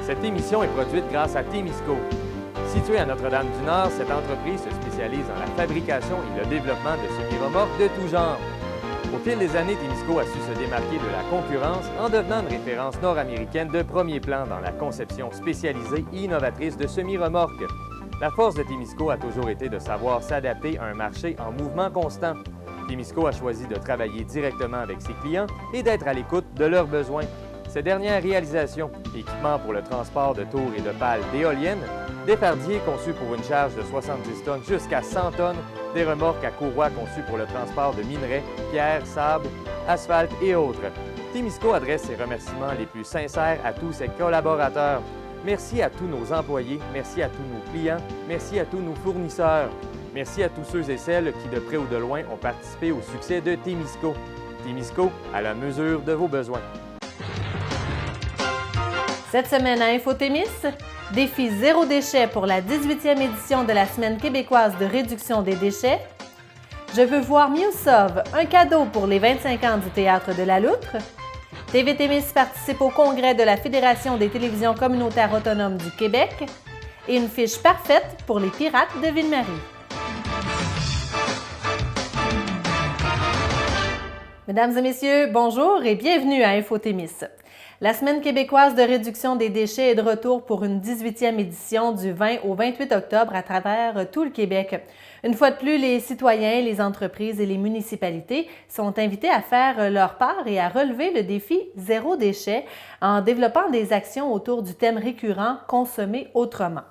Cette émission est produite grâce à Témisco. Située à Notre-Dame-du-Nord, cette entreprise se spécialise dans la fabrication et le développement de semi-remorques de tout genre. Au fil des années, Témisco a su se démarquer de la concurrence en devenant une référence nord-américaine de premier plan dans la conception spécialisée et innovatrice de semi-remorques. La force de Témisco a toujours été de savoir s'adapter à un marché en mouvement constant. Témisco a choisi de travailler directement avec ses clients et d'être à l'écoute de leurs besoins. Ces dernières réalisations, équipements pour le transport de tours et de pales d'éoliennes, des fardiers conçus pour une charge de 70 tonnes jusqu'à 100 tonnes, des remorques à courroie conçues pour le transport de minerais, pierres, sable, asphalte et autres. Témisco adresse ses remerciements les plus sincères à tous ses collaborateurs. Merci à tous nos employés, merci à tous nos clients, merci à tous nos fournisseurs. Merci à tous ceux et celles qui, de près ou de loin, ont participé au succès de Témisco. Témisco, à la mesure de vos besoins. Cette semaine à InfoTémis, défi zéro déchet pour la 18e édition de la Semaine québécoise de réduction des déchets. Je veux voir Miusov, un cadeau pour les 25 ans du Théâtre de la Loutre. TV Témis participe au congrès de la Fédération des télévisions communautaires autonomes du Québec. Et une fiche parfaite pour les pirates de Ville-Marie. Mesdames et messieurs, bonjour et bienvenue à InfoTémis. La Semaine québécoise de réduction des déchets est de retour pour une 18e édition du 20 au 28 octobre à travers tout le Québec. Une fois de plus, les citoyens, les entreprises et les municipalités sont invités à faire leur part et à relever le défi zéro déchet en développant des actions autour du thème récurrent « Consommer autrement ».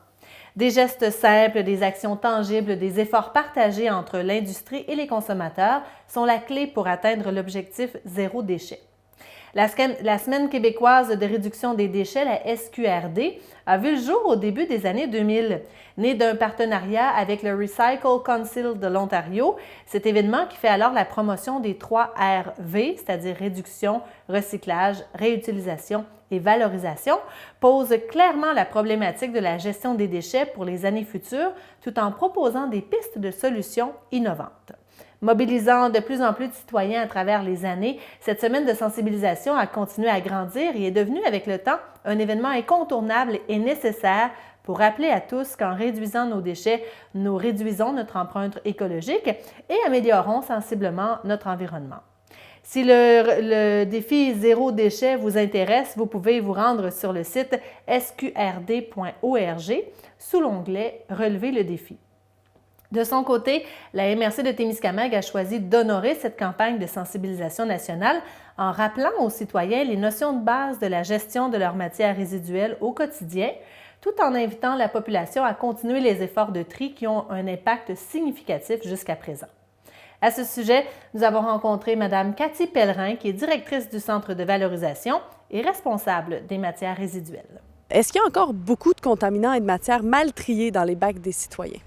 Des gestes simples, des actions tangibles, des efforts partagés entre l'industrie et les consommateurs sont la clé pour atteindre l'objectif zéro déchet. La Semaine québécoise de réduction des déchets, la SQRD, a vu le jour au début des années 2000. Né d'un partenariat avec le Recycle Council de l'Ontario, cet événement qui fait alors la promotion des 3 RV, c'est-à-dire réduction, recyclage, réutilisation et valorisation, pose clairement la problématique de la gestion des déchets pour les années futures, tout en proposant des pistes de solutions innovantes. Mobilisant de plus en plus de citoyens à travers les années, cette semaine de sensibilisation a continué à grandir et est devenue avec le temps un événement incontournable et nécessaire pour rappeler à tous qu'en réduisant nos déchets, nous réduisons notre empreinte écologique et améliorons sensiblement notre environnement. Si le défi zéro déchet vous intéresse, vous pouvez vous rendre sur le site sqrd.org sous l'onglet « Relever le défi ». De son côté, la MRC de Témiscamingue a choisi d'honorer cette campagne de sensibilisation nationale en rappelant aux citoyens les notions de base de la gestion de leurs matières résiduelles au quotidien, tout en invitant la population à continuer les efforts de tri qui ont un impact significatif jusqu'à présent. À ce sujet, nous avons rencontré Mme Cathy Pellerin, qui est directrice du Centre de valorisation et responsable des matières résiduelles. Est-ce qu'il y a encore beaucoup de contaminants et de matières mal triées dans les bacs des citoyens?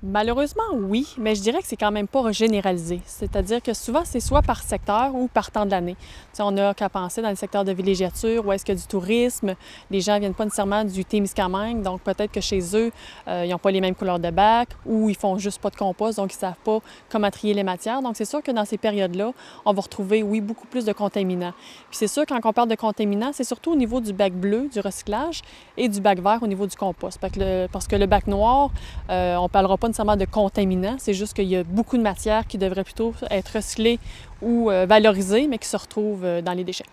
Malheureusement, oui, mais je dirais que c'est quand même pas généralisé. C'est-à-dire que souvent, c'est soit par secteur ou par temps de l'année. Tu sais, on n'a qu'à penser dans le secteur de villégiature, où est-ce qu'il y a du tourisme. Les gens ne viennent pas nécessairement du Témiscamingue, donc peut-être que chez eux, ils n'ont pas les mêmes couleurs de bac ou ils font juste pas de compost, donc ils ne savent pas comment trier les matières. Donc, c'est sûr que dans ces périodes-là, on va retrouver, oui, beaucoup plus de contaminants. Puis c'est sûr, quand on parle de contaminants, c'est surtout au niveau du bac bleu, du recyclage, et du bac vert au niveau du compost. Parce que le bac noir, on ne parlera pas nécessairement de contaminants, c'est juste qu'il y a beaucoup de matières qui devraient plutôt être recyclées ou valorisées, mais qui se retrouvent dans les déchets.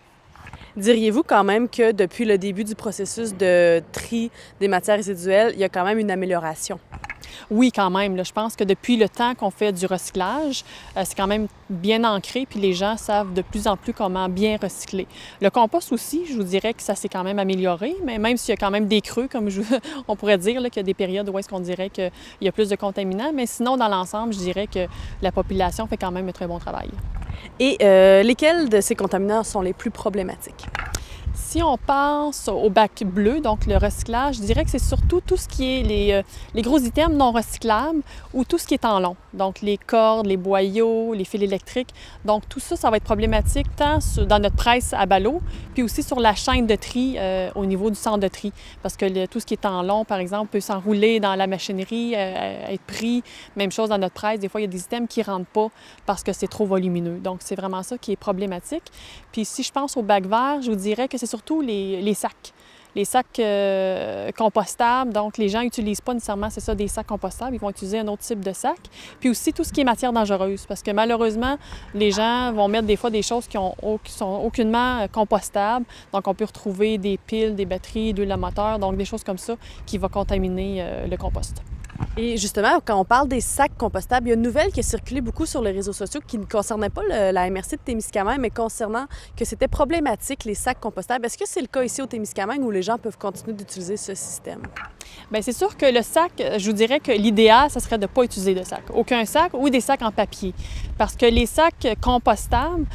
Diriez-vous quand même que depuis le début du processus de tri des matières résiduelles, il y a quand même une amélioration? Oui, quand même. Là, je pense que depuis le temps qu'on fait du recyclage, c'est quand même bien ancré, puis les gens savent de plus en plus comment bien recycler. Le compost aussi, je vous dirais que ça s'est quand même amélioré, mais même s'il y a quand même des creux, comme on pourrait dire, là, qu'il y a des périodes où est-ce qu'on dirait qu'il y a plus de contaminants, mais sinon, dans l'ensemble, je dirais que la population fait quand même un très bon travail. Et lesquels de ces contaminants sont les plus problématiques? Si on pense au bac bleu, donc le recyclage, je dirais que c'est surtout tout ce qui est les gros items non recyclables ou tout ce qui est en long. Donc les cordes, les boyaux, les fils électriques. Donc tout ça, ça va être problématique tant dans notre presse à ballot, puis aussi sur la chaîne de tri au niveau du centre de tri. Parce que tout ce qui est en long, par exemple, peut s'enrouler dans la machinerie, être pris. Même chose dans notre presse. Des fois, il y a des items qui ne rentrent pas parce que c'est trop volumineux. Donc c'est vraiment ça qui est problématique. Puis si je pense au bac vert, je vous dirais que c'est surtout les sacs. les sacs compostables. Donc, les gens n'utilisent pas nécessairement, c'est ça, des sacs compostables. Ils vont utiliser un autre type de sac. Puis aussi, tout ce qui est matière dangereuse. Parce que malheureusement, les gens vont mettre des fois des choses qui sont aucunement compostables. Donc, on peut retrouver des piles, des batteries, d'huile à moteur, donc des choses comme ça qui vont contaminer le compost. Et justement, quand on parle des sacs compostables, il y a une nouvelle qui a circulé beaucoup sur les réseaux sociaux qui ne concernait pas la MRC de Témiscamingue, mais concernant que c'était problématique, les sacs compostables. Est-ce que c'est le cas ici au Témiscamingue où les gens peuvent continuer d'utiliser ce système? Bien, c'est sûr que le sac, je vous dirais que l'idéal, ce serait de ne pas utiliser de sac. Aucun sac ou des sacs en papier. Parce que les sacs compostables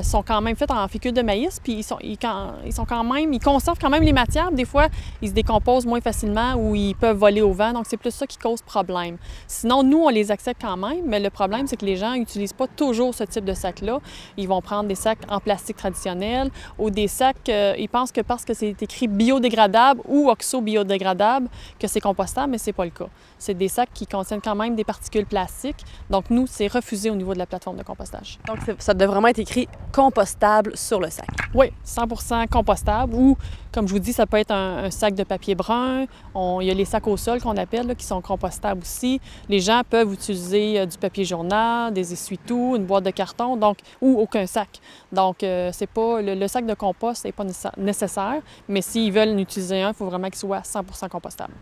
sont quand même faits en fécule de maïs, puis ils conservent quand même les matières. Des fois, ils se décomposent moins facilement ou ils peuvent voler au vent. Donc, c'est plus ça qui cause problème. Sinon, nous, on les accepte quand même, mais le problème, c'est que les gens n'utilisent pas toujours ce type de sac-là. Ils vont prendre des sacs en plastique traditionnel ou des sacs, ils pensent que parce que c'est écrit biodégradable ou oxo-biodégradable, que c'est compostable, mais c'est pas le cas. C'est des sacs qui contiennent quand même des particules plastiques. Donc, nous, c'est refusé au niveau de la plateforme de compostage. Donc, ça doit vraiment être écrit compostable sur le sac. Oui, 100% compostable ou, comme je vous dis, ça peut être un sac de papier brun. Il y a les sacs au sol qu'on appelle, là, qui sont compostables aussi. Les gens peuvent utiliser du papier journal, des essuie-tout, une boîte de carton, donc, ou aucun sac. Donc, c'est pas, le sac de compost n'est pas nécessaire, mais s'ils veulent en utiliser un, il faut vraiment qu'il soit 100% compostable.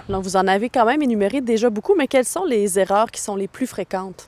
Donc, vous en avez quand même énuméré déjà beaucoup, mais quelles sont les erreurs qui sont les plus fréquentes?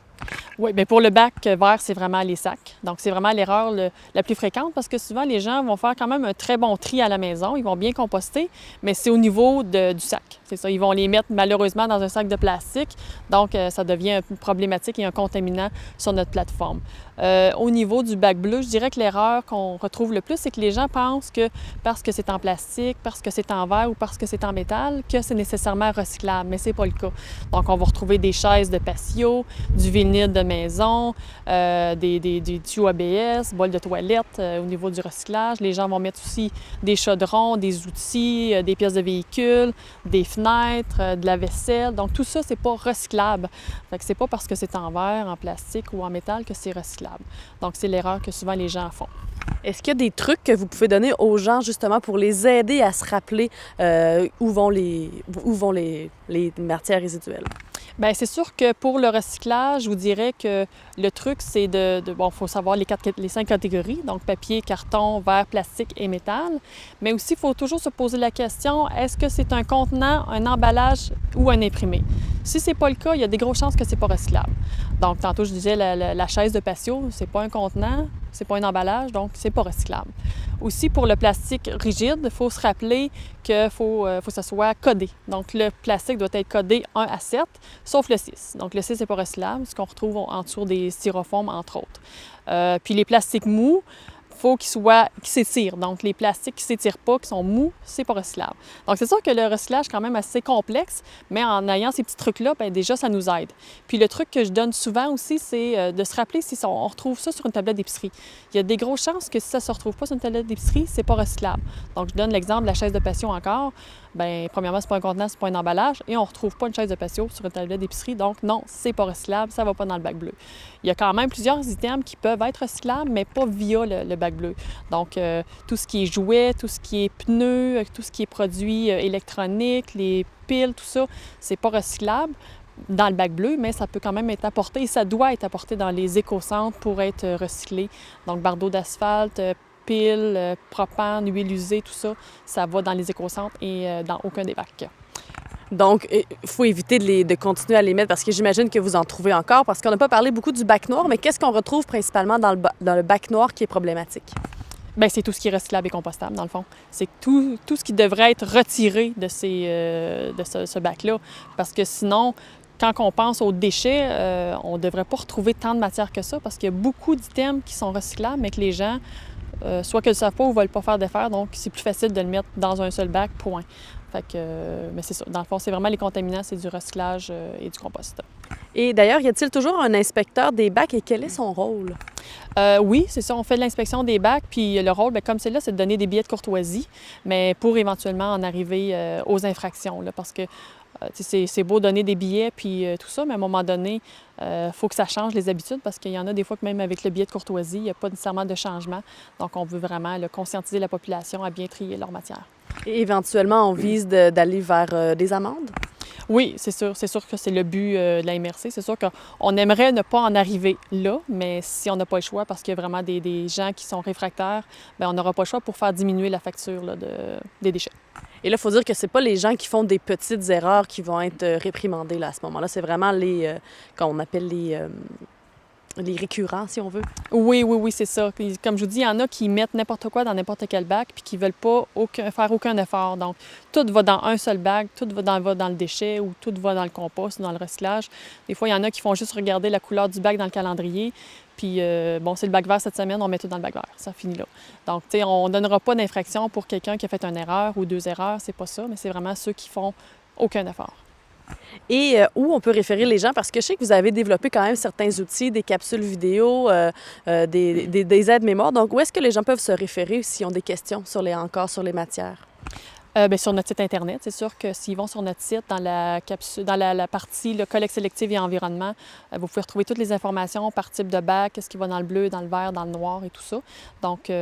Oui, bien pour le bac vert, c'est vraiment les sacs. Donc, c'est vraiment l'erreur la plus fréquente parce que souvent, les gens vont faire quand même un très bon tri à la maison. Ils vont bien composter, mais c'est au niveau du sac. C'est ça, ils vont les mettre malheureusement dans un sac de plastique. Donc, ça devient un peu problématique et un contaminant sur notre plateforme. Au niveau du bac bleu, je dirais que l'erreur qu'on retrouve le plus, c'est que les gens pensent que parce que c'est en plastique, parce que c'est en verre ou parce que c'est en métal, que c'est nécessairement recyclable, mais c'est pas le cas. Donc, on va retrouver des chaises de patio, du vinyle de maison, des tuyaux ABS, bols de toilette au niveau du recyclage. Les gens vont mettre aussi des chaudrons, des outils, des pièces de véhicules, des fenêtres, de la vaisselle. Donc, tout ça, c'est pas recyclable. Fait que c'est pas parce que c'est en verre, en plastique ou en métal que c'est recyclable. Donc, c'est l'erreur que souvent les gens font. Est-ce qu'il y a des trucs que vous pouvez donner aux gens justement pour les aider à se rappeler où vont les matières résiduelles? Bien, c'est sûr que pour le recyclage, je vous dirais que le truc, c'est bon, il faut savoir les 5 catégories, donc papier, carton, verre, plastique et métal. Mais aussi, il faut toujours se poser la question, est-ce que c'est un contenant, un emballage ou un imprimé? Si ce n'est pas le cas, il y a des grosses chances que ce n'est pas recyclable. Donc, tantôt, je disais, la chaise de patio, c'est pas un contenant, c'est pas un emballage, donc c'est pas recyclable. Aussi, pour le plastique rigide, il faut se rappeler qu'il faut que ça soit codé. Donc, le plastique doit être codé 1 à 7, sauf le 6. Donc, le 6 n'est pas recyclable, ce qu'on retrouve en dessous des styrofoams, entre autres. Puis les plastiques mous, il faut qu'ils s'étirent. Donc, les plastiques qui ne s'étirent pas, qui sont mous, c'est pas recyclable. Donc, c'est sûr que le recyclage est quand même assez complexe, mais en ayant ces petits trucs-là, bien, déjà, ça nous aide. Puis le truc que je donne souvent aussi, c'est de se rappeler si on retrouve ça sur une tablette d'épicerie. Il y a des grosses chances que si ça ne se retrouve pas sur une tablette d'épicerie, c'est pas recyclable. Donc, je donne l'exemple de la chaise de patio encore. Bien, premièrement, c'est pas un contenant, c'est pas un emballage, et on retrouve pas une chaise de patio sur une tablette d'épicerie. Donc, non, c'est pas recyclable, ça va pas dans le bac bleu. Il y a quand même plusieurs items qui peuvent être recyclables, mais pas via le bac bleu. Donc, tout ce qui est jouets, tout ce qui est pneus, tout ce qui est produits électroniques, les piles, tout ça, c'est pas recyclable dans le bac bleu, mais ça peut quand même être apporté et ça doit être apporté dans les éco-centres pour être recyclé. Donc, bardeaux d'asphalte, piles, propane, huile usée, tout ça, ça va dans les éco-centres et dans aucun des bacs. Donc, il faut éviter de continuer à les mettre parce que j'imagine que vous en trouvez encore parce qu'on n'a pas parlé beaucoup du bac noir, mais qu'est-ce qu'on retrouve principalement dans le bac noir qui est problématique? Bien, c'est tout ce qui est recyclable et compostable, dans le fond. C'est tout ce qui devrait être retiré de ce bac-là. Parce que sinon, quand on pense aux déchets, on ne devrait pas retrouver tant de matière que ça parce qu'il y a beaucoup d'items qui sont recyclables, mais que les gens, soit qu'ils ne le savent pas ou ne veulent pas faire d'effaires, donc c'est plus facile de le mettre dans un seul bac, point. Fait que, mais c'est ça. Dans le fond, c'est vraiment les contaminants, c'est du recyclage et du compost. Et d'ailleurs, y a-t-il toujours un inspecteur des bacs et quel est son rôle? Oui, c'est ça. On fait de l'inspection des bacs, puis le rôle, bien, comme c'est là, c'est de donner des billets de courtoisie, mais pour éventuellement en arriver aux infractions, là, parce que c'est beau donner des billets puis tout ça, mais à un moment donné, il faut que ça change les habitudes parce qu'il y en a des fois que même avec le billet de courtoisie, il n'y a pas nécessairement de changement. Donc, on veut vraiment conscientiser la population à bien trier leur matière. Et éventuellement, on vise d'aller vers des amendes? Oui, c'est sûr. C'est sûr que c'est le but de la MRC. C'est sûr qu'on aimerait ne pas en arriver là, mais si on n'a pas le choix, parce qu'il y a vraiment des gens qui sont réfractaires, bien, on n'aura pas le choix pour faire diminuer la facture là, des déchets. Et là, il faut dire que c'est pas les gens qui font des petites erreurs qui vont être réprimandés là, à ce moment-là. C'est vraiment qu'on appelle les récurrents, si on veut. Oui, c'est ça. Puis, comme je vous dis, il y en a qui mettent n'importe quoi dans n'importe quel bac puis qui ne veulent pas faire aucun effort. Donc, tout va dans un seul bac, tout va dans le déchet ou tout va dans le compost ou dans le recyclage. Des fois, il y en a qui font juste regarder la couleur du bac dans le calendrier. Puis, c'est le bac vert cette semaine, on met tout dans le bac vert. Ça finit là. Donc, tu sais, on ne donnera pas d'infraction pour quelqu'un qui a fait une erreur ou 2 erreurs. C'est pas ça, mais c'est vraiment ceux qui font aucun effort. Et où on peut référer les gens? Parce que je sais que vous avez développé quand même certains outils, des capsules vidéo, des aides mémoire. Donc, où est-ce que les gens peuvent se référer s'ils ont des questions sur les matières? Sur notre site Internet, c'est sûr que s'ils vont sur notre site, dans la partie le collecte sélective et environnement, vous pouvez retrouver toutes les informations par type de bac, qu'est-ce qui va dans le bleu, dans le vert, dans le noir et tout ça. Donc, il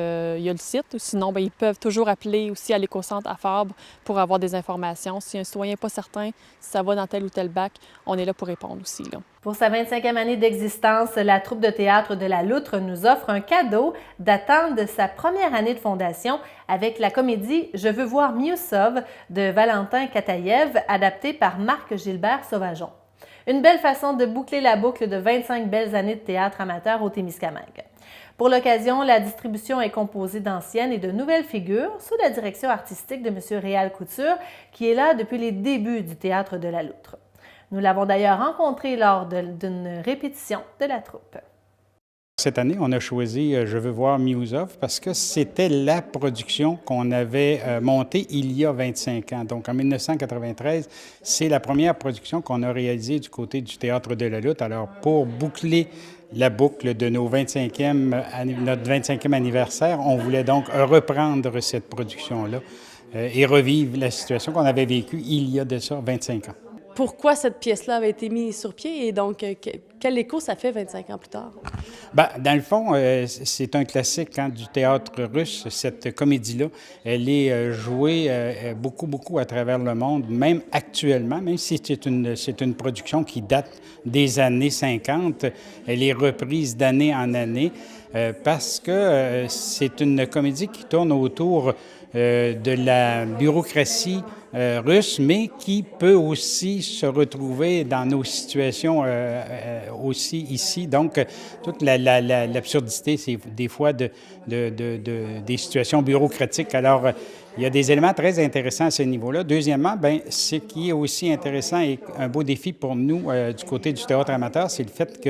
y a le site. Sinon, ils peuvent toujours appeler aussi à l'éco-centre à Fabre pour avoir des informations. Si un citoyen n'est pas certain si ça va dans tel ou tel bac, on est là pour répondre aussi, là. Pour sa 25e année d'existence, la troupe de théâtre de la Loutre nous offre un cadeau datant de sa première année de fondation avec la comédie « Je veux voir Miusov » de Valentin Kataïev, adaptée par Marc-Gilbert Sauvageon. Une belle façon de boucler la boucle de 25 belles années de théâtre amateur au Témiscamingue. Pour l'occasion, la distribution est composée d'anciennes et de nouvelles figures sous la direction artistique de M. Réal Couture, qui est là depuis les débuts du théâtre de la Loutre. Nous l'avons d'ailleurs rencontré lors d'une répétition de la troupe. Cette année, on a choisi « Je veux voir Miusov » parce que c'était la production qu'on avait montée il y a 25 ans. Donc, en 1993, c'est la première production qu'on a réalisée du côté du Théâtre de la Lutte. Alors, pour boucler la boucle de notre 25e anniversaire, on voulait donc reprendre cette production-là et revivre la situation qu'on avait vécue il y a de ça 25 ans. Pourquoi cette pièce-là avait été mise sur pied et donc quel écho ça fait 25 ans plus tard? Bien, dans le fond, c'est un classique du théâtre russe, cette comédie-là. Elle est jouée beaucoup à travers le monde, même actuellement, même si c'est une production qui date des années 50. Elle est reprise d'année en année parce que c'est une comédie qui tourne autour de la bureaucratie russe, mais qui peut aussi se retrouver dans nos situations aussi ici. Donc, toute l'absurdité, c'est des fois des situations bureaucratiques. Alors, il y a des éléments très intéressants à ce niveau-là. Deuxièmement, bien, ce qui est aussi intéressant et un beau défi pour nous du côté du théâtre amateur, c'est le fait que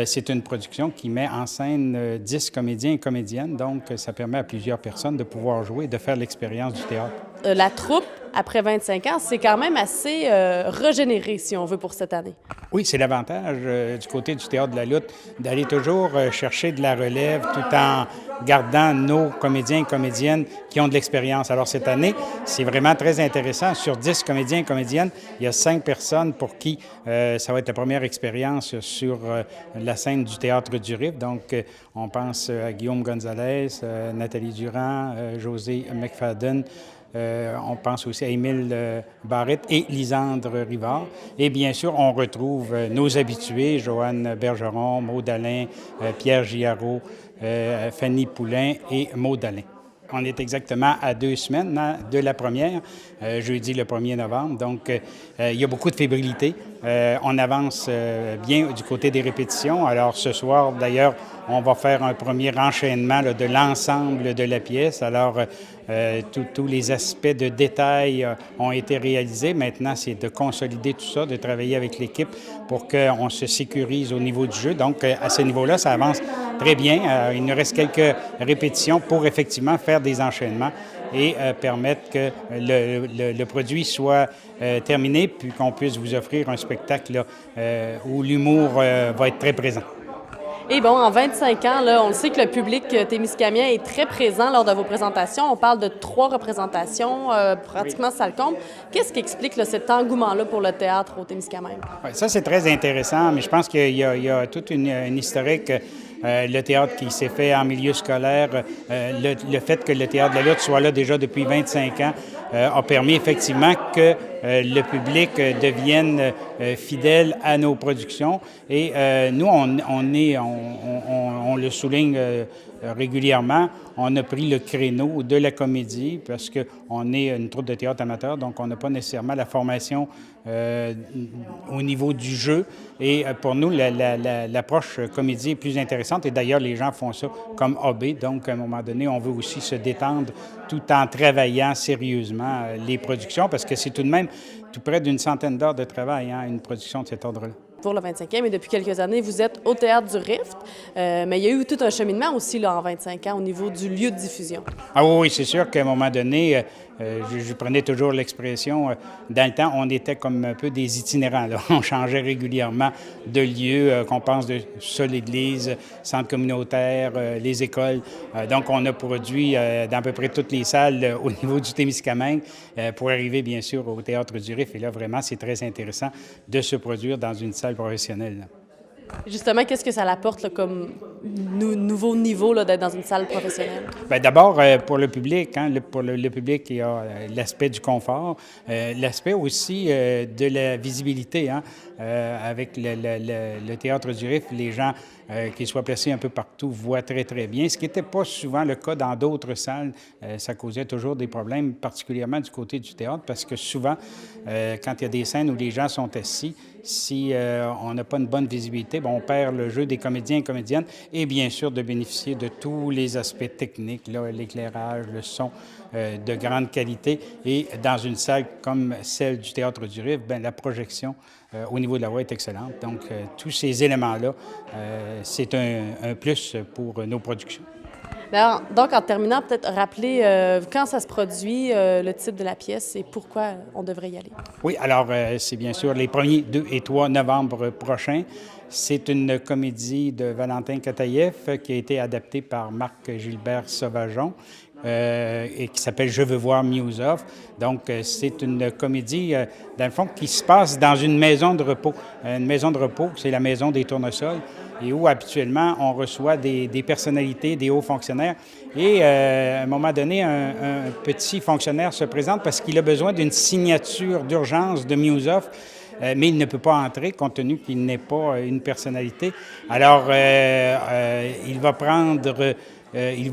c'est une production qui met en scène 10 comédiens et comédiennes. Donc, ça permet à plusieurs personnes de pouvoir jouer et de faire l'expérience du théâtre. La troupe, après 25 ans, c'est quand même assez régénéré, si on veut, pour cette année. Oui, c'est l'avantage du côté du Théâtre de la Lutte d'aller toujours chercher de la relève tout en gardant nos comédiens et comédiennes qui ont de l'expérience. Alors, cette année, c'est vraiment très intéressant. Sur 10 comédiens et comédiennes, il y a 5 personnes pour qui ça va être la première expérience sur la scène du Théâtre du Riff. Donc, on pense à Guillaume Gonzalez, Nathalie Durand, José McFadden. On pense aussi à Émile Barrette et Lisandre Rivard. Et bien sûr, on retrouve nos habitués, Joanne Bergeron, Maud Alain, Pierre Giarraud, Fanny Poulain et Maud Alain. On est exactement à 2 semaines de la première, jeudi le 1er novembre. Donc, il y a beaucoup de fébrilité. On avance bien du côté des répétitions. Alors, ce soir, d'ailleurs, on va faire un premier enchaînement de l'ensemble de la pièce. Alors, tous les aspects de détail ont été réalisés. Maintenant, c'est de consolider tout ça, de travailler avec l'équipe pour qu'on se sécurise au niveau du jeu. Donc, à ce niveau-là, ça avance très bien. Il nous reste quelques répétitions pour effectivement faire des enchaînements et permettre que le produit soit terminé, puis qu'on puisse vous offrir un spectacle où l'humour va être très présent. Et bon, en 25 ans, là, on le sait que le public témiscamien est très présent lors de vos présentations. On parle de 3 représentations, pratiquement ça le compte. Qu'est-ce qui explique là, cet engouement-là pour le théâtre au Témiscamingue? Oui, ça, c'est très intéressant, mais je pense qu'il y a toute une historique le théâtre qui s'est fait en milieu scolaire, le fait que le Théâtre de la lutte soit là déjà depuis 25 ans a permis effectivement que le public devienne fidèle à nos productions. Et nous, on le souligne régulièrement, on a pris le créneau de la comédie parce qu'on est une troupe de théâtre amateur, donc on n'a pas nécessairement la formation au niveau du jeu. Et pour nous, l'approche comédie est plus intéressante. Et d'ailleurs, les gens font ça comme hobby. Donc, à un moment donné, on veut aussi se détendre tout en travaillant sérieusement les productions parce que c'est tout de même tout près d'une centaine d'heures de travail, hein, une production de cet ordre-là. Pour le 25e, et depuis quelques années, vous êtes au Théâtre du Rift, mais il y a eu tout un cheminement aussi là, en 25 ans au niveau du lieu de diffusion. Ah oui, c'est sûr qu'à un moment donné, je prenais toujours l'expression, dans le temps, on était comme un peu des itinérants. Là. On changeait régulièrement de lieu, qu'on pense de ça, l'église, centre communautaire, les écoles. Donc, on a produit dans à peu près toutes les salles au niveau du Témiscamingue pour arriver, bien sûr, au Théâtre du Rift. Et là, vraiment, c'est très intéressant de se produire dans une salle professionnelle. Là. Justement, qu'est-ce que ça l'apporte là, comme nouveau niveau là, d'être dans une salle professionnelle? Bien, d'abord, pour le public, hein, pour le public, il y a l'aspect du confort, l'aspect aussi de la visibilité. Hein, avec le Théâtre du Rift, les gens qui soient placés un peu partout voient très, très bien. Ce qui n'était pas souvent le cas dans d'autres salles. Ça causait toujours des problèmes, particulièrement du côté du théâtre, parce que souvent, quand il y a des scènes où les gens sont assis, si on n'a pas une bonne visibilité, bien, on perd le jeu des comédiens et comédiennes et bien sûr de bénéficier de tous les aspects techniques, l'éclairage, le son de grande qualité. Et dans une salle comme celle du Théâtre du Rift, bien, la projection au niveau de la voix est excellente. Donc, tous ces éléments-là, c'est un plus pour nos productions. Alors, donc, en terminant, peut-être rappeler quand ça se produit, le type de la pièce et pourquoi on devrait y aller. Oui, alors c'est bien sûr les 1er, 2 et 3 novembre prochains. C'est une comédie de Valentin Kataïev qui a été adaptée par Marc-Gilbert Sauvageon et qui s'appelle « Je veux voir Miusov ». Donc, c'est une comédie, dans le fond, qui se passe dans une maison de repos. Une maison de repos, c'est la maison des tournesols, et où habituellement on reçoit des personnalités, des hauts fonctionnaires. Et à un moment donné, un petit fonctionnaire se présente parce qu'il a besoin d'une signature d'urgence de Miusov, mais il ne peut pas entrer compte tenu qu'il n'est pas une personnalité. Alors, il va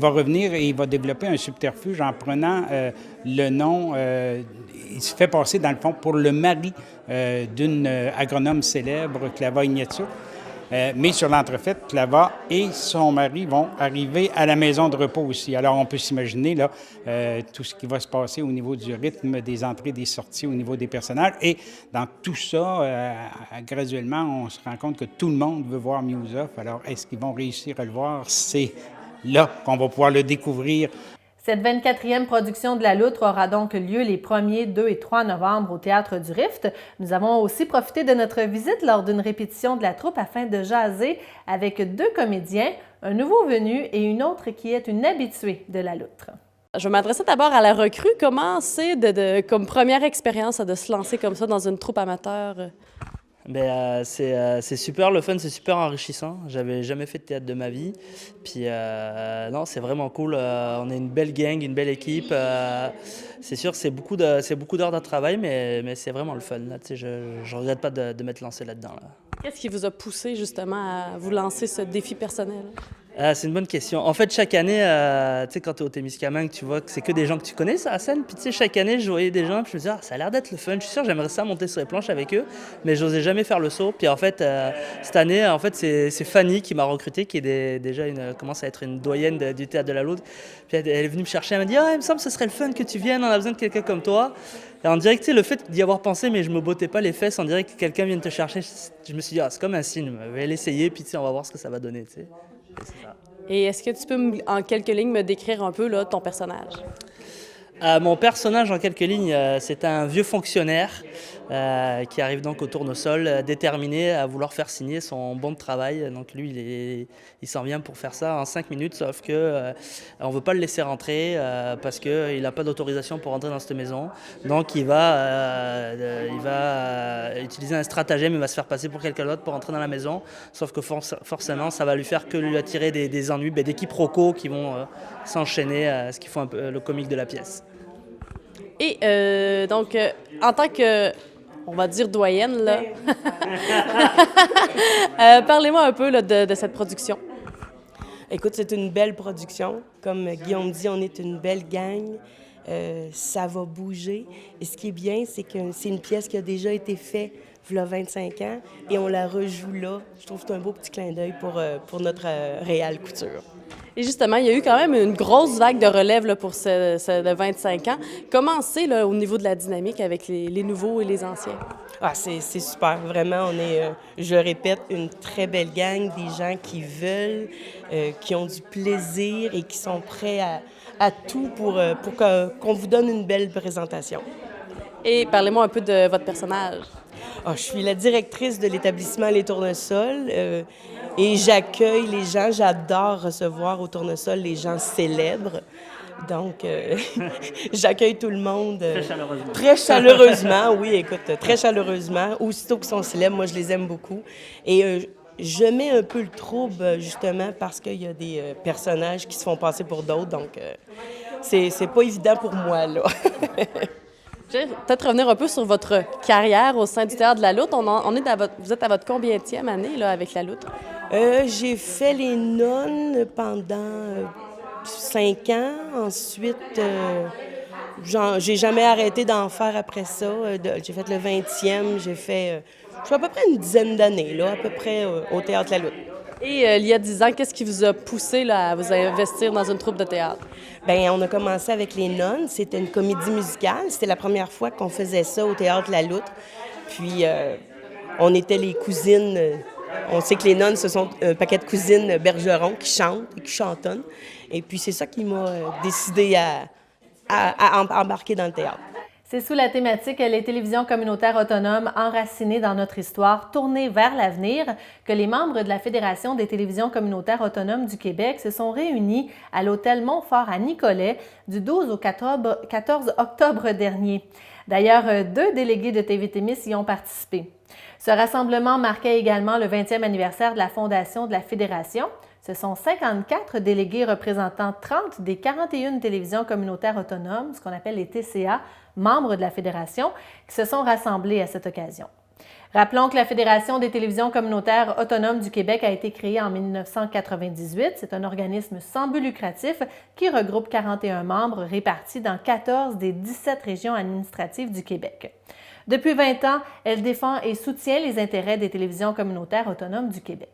revenir et il va développer un subterfuge en prenant le nom. Il se fait passer, dans le fond, pour le mari d'une agronome célèbre, Clava Ignatiuk. Mais sur l'entrefaite, Clava et son mari vont arriver à la maison de repos aussi. Alors, on peut s'imaginer là tout ce qui va se passer au niveau du rythme des entrées, des sorties, au niveau des personnages. Et dans tout ça, graduellement, on se rend compte que tout le monde veut voir Miusov. Alors, est-ce qu'ils vont réussir à le voir? C'est là qu'on va pouvoir le découvrir. Cette 24e production de La Loutre aura donc lieu les 1er, 2 et 3 novembre au Théâtre du Rift. Nous avons aussi profité de notre visite lors d'une répétition de la troupe afin de jaser avec 2 comédiens, un nouveau venu et une autre qui est une habituée de La Loutre. Je vais m'adresser d'abord à la recrue. Comment c'est, comme première expérience, de se lancer comme ça dans une troupe amateur? C'est super le fun, c'est super enrichissant. J'avais jamais fait de théâtre de ma vie. Puis non, c'est vraiment cool. On est une belle gang, une belle équipe. C'est sûr que c'est beaucoup d'heures de travail, mais c'est vraiment le fun. Là. Je ne regrette pas de m'être lancé là-dedans. Là. Qu'est-ce qui vous a poussé justement à vous lancer ce défi personnel? C'est une bonne question. En fait, chaque année, quand tu es au Témiscamingue, tu vois que c'est que des gens que tu connais sur la scène. Puis chaque année, je voyais des gens, puis je me disais, ça a l'air d'être le fun. Je suis sûr, j'aimerais ça monter sur les planches avec eux, mais j'osais jamais faire le saut. Puis en fait, cette année, c'est Fanny qui m'a recruté, qui est déjà commence à être une doyenne du Théâtre de la Loutre. Puis elle est venue me chercher, elle m'a dit, il me semble que ce serait le fun que tu viennes, on a besoin de quelqu'un comme toi. Et en direct, le fait d'y avoir pensé, mais je me bottais pas les fesses, en direct que quelqu'un vienne te chercher, je me suis dit, c'est comme un signe, je vais l'essayer, puis on va voir ce que ça va donner. C'est ça. Et est-ce que tu peux, en quelques lignes, me décrire un peu là, ton personnage? Mon personnage, en quelques lignes, c'est un vieux fonctionnaire qui arrive donc au tournesol, déterminé à vouloir faire signer son bon de travail. Donc lui, il s'en vient pour faire ça en 5 minutes, sauf que on ne veut pas le laisser rentrer parce qu'il n'a pas d'autorisation pour rentrer dans cette maison. Donc il va utiliser un stratagème, il va se faire passer pour quelqu'un d'autre pour rentrer dans la maison, sauf que forcément, ça va lui faire que lui attirer des ennuis, des quiproquos qui vont s'enchaîner, ce qui fait un peu le comique de la pièce. Et donc, en tant que, on va dire, doyenne, là, parlez-moi un peu là, de cette production. Écoute, c'est une belle production. Comme Guillaume dit, on est une belle gang. Ça va bouger. Et ce qui est bien, c'est que c'est une pièce qui a déjà été faite il y a 25 ans et on la rejoue là. Je trouve que c'est un beau petit clin d'œil pour notre réal couture. Et justement, il y a eu quand même une grosse vague de relève là, pour de 25 ans. Comment c'est là, au niveau de la dynamique avec les nouveaux et les anciens? Ah, c'est super. Vraiment, on est, je répète, une très belle gang, des gens qui veulent, qui ont du plaisir et qui sont prêts à tout pour qu'on vous donne une belle présentation. Et parlez-moi un peu de votre personnage. Je suis la directrice de l'établissement Les Tournesols et j'accueille les gens. J'adore recevoir au Tournesol les gens célèbres. Donc, j'accueille tout le monde très chaleureusement. Oui, écoute, très chaleureusement. Aussitôt qu'ils sont célèbres, moi, je les aime beaucoup. Et je mets un peu le trouble, justement, parce qu'il y a des personnages qui se font passer pour d'autres. Donc, c'est pas évident pour moi, là. Je vais peut-être revenir un peu sur votre carrière au sein du Théâtre de la Loutre. Vous êtes à votre combienième année là, avec la Loutre? J'ai fait les nonnes pendant 5 ans. Ensuite, j'ai jamais arrêté d'en faire après ça. J'ai fait le 20e. J'ai fait à peu près une dizaine d'années, là, à peu près au Théâtre de la Loutre. Et il y a 10 ans, qu'est-ce qui vous a poussé là, à vous investir dans une troupe de théâtre? Bien, on a commencé avec Les Nonnes. C'était une comédie musicale. C'était la première fois qu'on faisait ça au Théâtre de la Loutre. Puis, on était les cousines. On sait que les nonnes, ce sont un paquet de cousines bergerons qui chantent et qui chantonnent. Et puis, c'est ça qui m'a décidé à embarquer dans le théâtre. C'est sous la thématique « Les télévisions communautaires autonomes enracinées dans notre histoire, tournées vers l'avenir » que les membres de la Fédération des télévisions communautaires autonomes du Québec se sont réunis à l'hôtel Montfort à Nicolet du 12 au 14 octobre dernier. D'ailleurs, 2 délégués de TV-Témis y ont participé. Ce rassemblement marquait également le 20e anniversaire de la fondation de la Fédération. Ce sont 54 délégués représentant 30 des 41 télévisions communautaires autonomes, ce qu'on appelle les TCA, membres de la Fédération, qui se sont rassemblés à cette occasion. Rappelons que la Fédération des télévisions communautaires autonomes du Québec a été créée en 1998. C'est un organisme sans but lucratif qui regroupe 41 membres répartis dans 14 des 17 régions administratives du Québec. Depuis 20 ans, elle défend et soutient les intérêts des télévisions communautaires autonomes du Québec.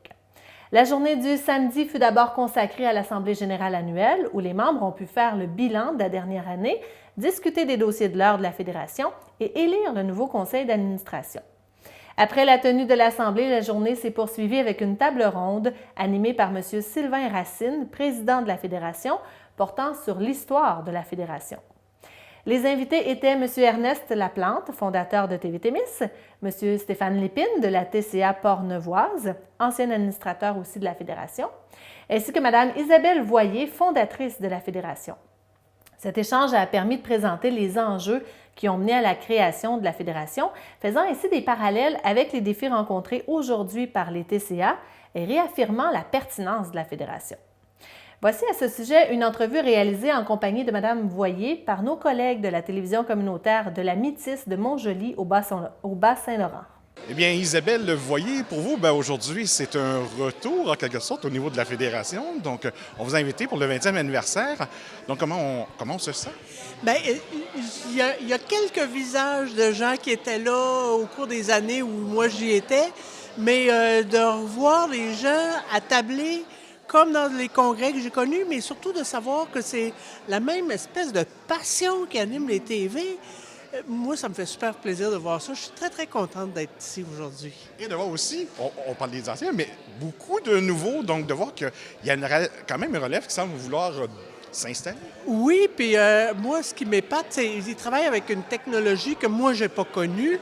La journée du samedi fut d'abord consacrée à l'Assemblée générale annuelle, où les membres ont pu faire le bilan de la dernière année, discuter des dossiers de l'heure de la Fédération et élire le nouveau conseil d'administration. Après la tenue de l'Assemblée, la journée s'est poursuivie avec une table ronde animée par M. Sylvain Racine, président de la Fédération, portant sur l'histoire de la Fédération. Les invités étaient M. Ernest Laplante, fondateur de TV-Témis, M. Stéphane Lépine de la TCA Port-Neuvoise, ancien administrateur aussi de la Fédération, ainsi que Mme Isabelle Voyer, fondatrice de la Fédération. Cet échange a permis de présenter les enjeux qui ont mené à la création de la Fédération, faisant ainsi des parallèles avec les défis rencontrés aujourd'hui par les TCA et réaffirmant la pertinence de la Fédération. Voici à ce sujet une entrevue réalisée en compagnie de Mme Voyer par nos collègues de la télévision communautaire de la Métis de Montjoly au Bas-Saint-Laurent. Eh bien, Isabelle Voyer, pour vous, aujourd'hui, c'est un retour, en quelque sorte, au niveau de la Fédération. Donc, on vous a invité pour le 20e anniversaire. Donc, comment on se sent? Bien, il y a quelques visages de gens qui étaient là au cours des années où moi j'y étais, mais de revoir les gens attabler comme dans les congrès que j'ai connus, mais surtout de savoir que c'est la même espèce de passion qui anime les TV. Moi, ça me fait super plaisir de voir ça. Je suis très, très contente d'être ici aujourd'hui. Et de voir aussi, on parle des anciens, mais beaucoup de nouveaux, donc de voir qu'il y a quand même une relève qui semble vouloir s'installer? Oui, puis moi, ce qui m'épate, c'est qu'ils travaillent avec une technologie que moi, j'ai pas connue.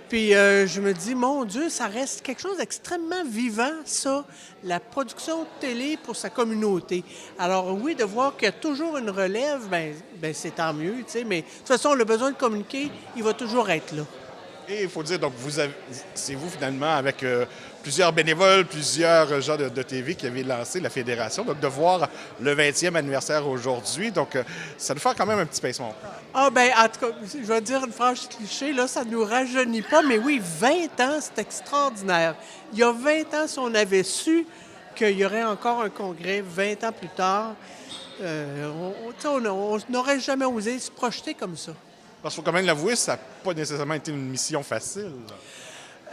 Puis je me dis, mon Dieu, ça reste quelque chose d'extrêmement vivant, ça, la production de télé pour sa communauté. Alors oui, de voir qu'il y a toujours une relève, ben c'est tant mieux, tu sais, mais de toute façon, le besoin de communiquer, il va toujours être là. Et il faut dire, donc, c'est vous finalement, avec plusieurs bénévoles, plusieurs gens de TV qui avaient lancé la fédération. Donc, de voir le 20e anniversaire aujourd'hui, donc, ça nous fait quand même un petit pincement. Ah ben en tout cas, je vais dire une phrase cliché, là, ça ne nous rajeunit pas, mais oui, 20 ans, c'est extraordinaire. Il y a 20 ans, si on avait su qu'il y aurait encore un congrès 20 ans plus tard, on n'aurait jamais osé se projeter comme ça. Parce qu'il faut quand même l'avouer, ça n'a pas nécessairement été une mission facile.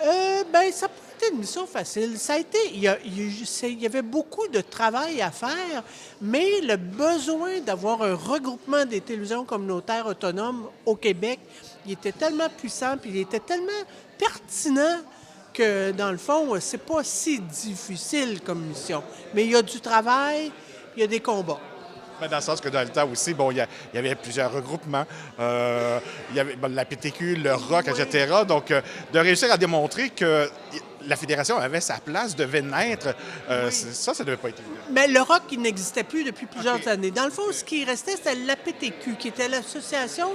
Ça n'a pas été une mission facile. Ça a été, il y avait beaucoup de travail à faire, mais le besoin d'avoir un regroupement des télévisions communautaires autonomes au Québec, il était tellement puissant, puis il était tellement pertinent que, dans le fond, c'est pas si difficile comme mission. Mais il y a du travail, il y a des combats. Dans le sens que dans le temps aussi, bon, il y avait plusieurs regroupements. Il y avait la PTQ, le ROC, etc. Donc, de réussir à démontrer que la fédération avait sa place, devait naître, ça ne devait pas être évident. Mais le ROC, il n'existait plus depuis plusieurs années. Dans le fond, ce qui restait, c'était l'APTQ, qui était l'Association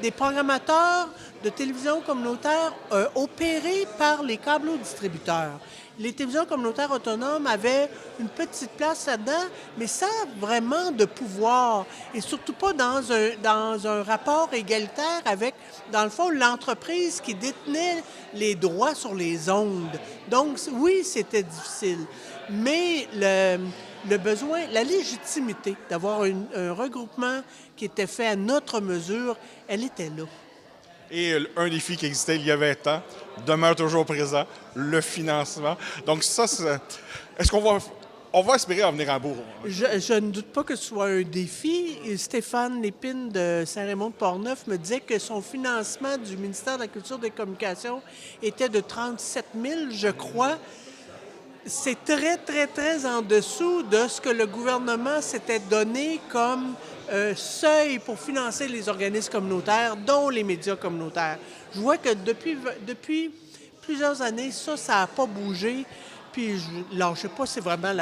des programmateurs de télévision communautaire opérés par les câblo-distributeurs. Les télévisions communautaires autonomes avaient une petite place là-dedans, mais sans vraiment de pouvoir, et surtout pas dans un rapport égalitaire avec, dans le fond, l'entreprise qui détenait les droits sur les ondes. Donc, oui, c'était difficile, mais le besoin, la légitimité d'avoir un regroupement qui était fait à notre mesure, elle était là. Et un défi qui existait il y a 20 ans demeure toujours présent, le financement. Donc ça, est-ce qu'on va espérer en venir à bout? Je ne doute pas que ce soit un défi. Et Stéphane Lépine de Saint-Raymond-de-Portneuf me disait que son financement du ministère de la Culture et des Communications était de 37 000, je crois. C'est très, très, très en dessous de ce que le gouvernement s'était donné comme seuil pour financer les organismes communautaires, dont les médias communautaires. Je vois que depuis plusieurs années, ça n'a pas bougé. Puis, je sais pas, c'est vraiment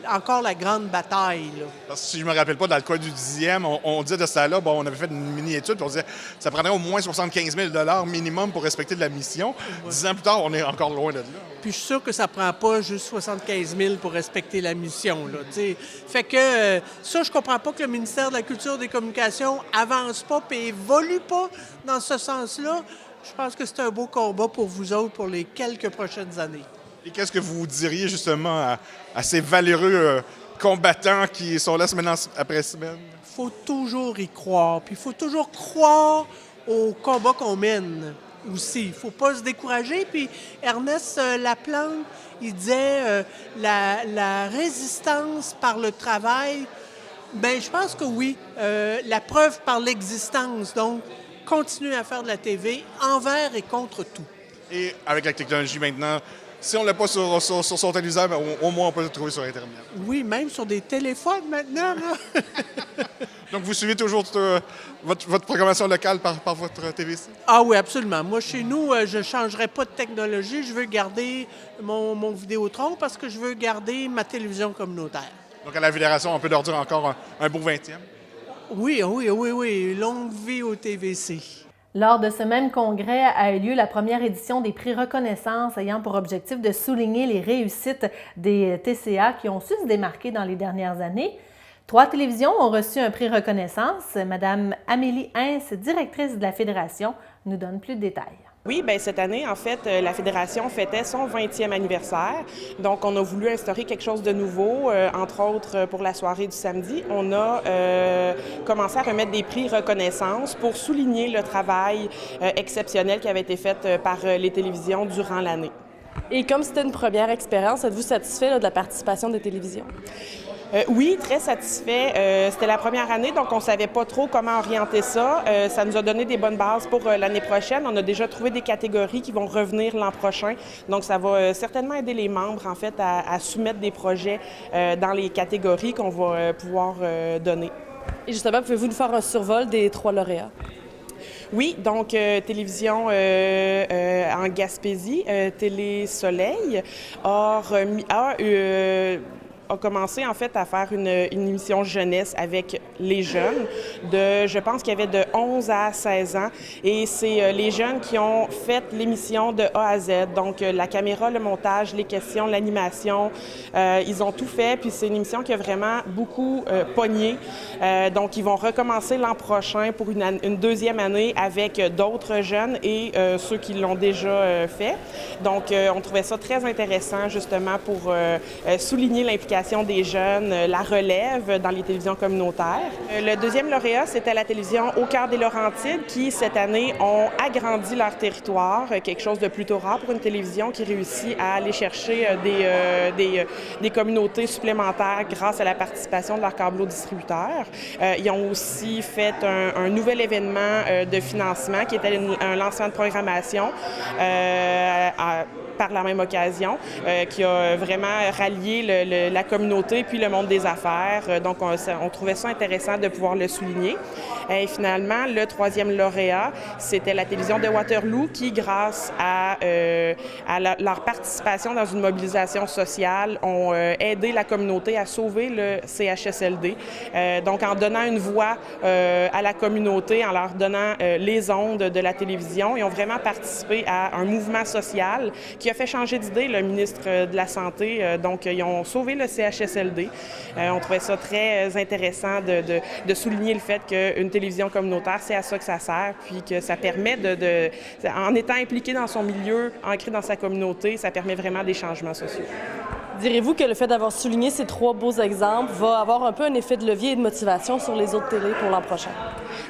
encore la grande bataille, là. Parce que si je me rappelle pas, dans le cas du 10e, on disait de ça là, bon, on avait fait une mini-étude, puis on disait que ça prendrait au moins 75 000 minimum pour respecter de la mission. Ouais. 10 ans plus tard, on est encore loin de là. Puis je suis sûr que ça prend pas juste 75 000 pour respecter la mission, là, t'sais. Fait que ça, je comprends pas que le ministère de la Culture et des Communications avance pas et évolue pas dans ce sens-là. Je pense que c'est un beau combat pour vous autres pour les quelques prochaines années. Et qu'est-ce que vous diriez justement à ces valeureux combattants qui sont là semaine après semaine? Il faut toujours y croire. Puis il faut toujours croire au combat qu'on mène aussi. Il ne faut pas se décourager. Puis Ernest Laplante, il disait la résistance par le travail. Bien, je pense que oui. La preuve par l'existence. Donc, continuer à faire de la TV envers et contre tout. Et avec la technologie maintenant, si on ne l'a pas sur son téléviseur, au moins on peut le trouver sur Internet. Oui, même sur des téléphones maintenant. Là. Donc, vous suivez toujours votre programmation locale par votre TVC? Ah oui, absolument. Moi, chez nous, je ne changerai pas de technologie. Je veux garder mon Vidéotron parce que je veux garder ma télévision communautaire. Donc, à la Fédération, on peut leur dire encore un beau 20e? Oui. Longue vie au TVC. Lors de ce même congrès a eu lieu la première édition des prix Reconnaissance ayant pour objectif de souligner les réussites des TCA qui ont su se démarquer dans les dernières années. 3 télévisions ont reçu un prix Reconnaissance. Madame Amélie Hintz, directrice de la Fédération, nous donne plus de détails. Oui, bien cette année, en fait, la Fédération fêtait son 20e anniversaire. Donc, on a voulu instaurer quelque chose de nouveau, entre autres pour la soirée du samedi. On a commencé à remettre des prix reconnaissance pour souligner le travail exceptionnel qui avait été fait par les télévisions durant l'année. Et comme c'était une première expérience, êtes-vous satisfait là, de la participation des télévisions? Oui, très satisfait. C'était la première année, donc on ne savait pas trop comment orienter ça. Ça nous a donné des bonnes bases pour l'année prochaine. On a déjà trouvé des catégories qui vont revenir l'an prochain. Donc, ça va certainement aider les membres, en fait, à soumettre des projets dans les catégories qu'on va pouvoir donner. Et justement, pouvez-vous nous faire un survol des 3 lauréats? Oui, donc télévision en Gaspésie, Télé Soleil a commencé en fait à faire une émission jeunesse avec les jeunes je pense qu'il y avait de 11 à 16 ans et c'est les jeunes qui ont fait l'émission de A à Z, donc la caméra, le montage, les questions, l'animation, ils ont tout fait, puis c'est une émission qui a vraiment beaucoup pogné, donc ils vont recommencer l'an prochain pour une deuxième année avec d'autres jeunes et ceux qui l'ont déjà fait, donc on trouvait ça très intéressant justement pour souligner l'implication des jeunes, la relève dans les télévisions communautaires. Le deuxième lauréat, c'était la télévision Au cœur des Laurentides qui, cette année, ont agrandi leur territoire, quelque chose de plutôt rare pour une télévision qui réussit à aller chercher des communautés supplémentaires grâce à la participation de leurs câblo-distributeurs. Ils ont aussi fait un nouvel événement de financement qui était un lancement de programmation par la même occasion, qui a vraiment rallié la communauté puis le monde des affaires. Donc, on trouvait ça intéressant de pouvoir le souligner. Et finalement, le troisième lauréat, c'était la télévision de Waterloo qui, grâce à leur participation dans une mobilisation sociale, ont aidé la communauté à sauver le CHSLD. Donc, en donnant une voix à la communauté, en leur donnant les ondes de la télévision, ils ont vraiment participé à un mouvement social qui a fait changer d'idée le ministre de la Santé. Donc, ils ont sauvé le CHSLD. On trouvait ça très intéressant de souligner le fait qu'une télévision communautaire, c'est à ça que ça sert, puis que ça permet en étant impliqué dans son milieu, ancré dans sa communauté, ça permet vraiment des changements sociaux. Direz-vous que le fait d'avoir souligné ces 3 beaux exemples va avoir un peu un effet de levier et de motivation sur les autres télés pour l'an prochain?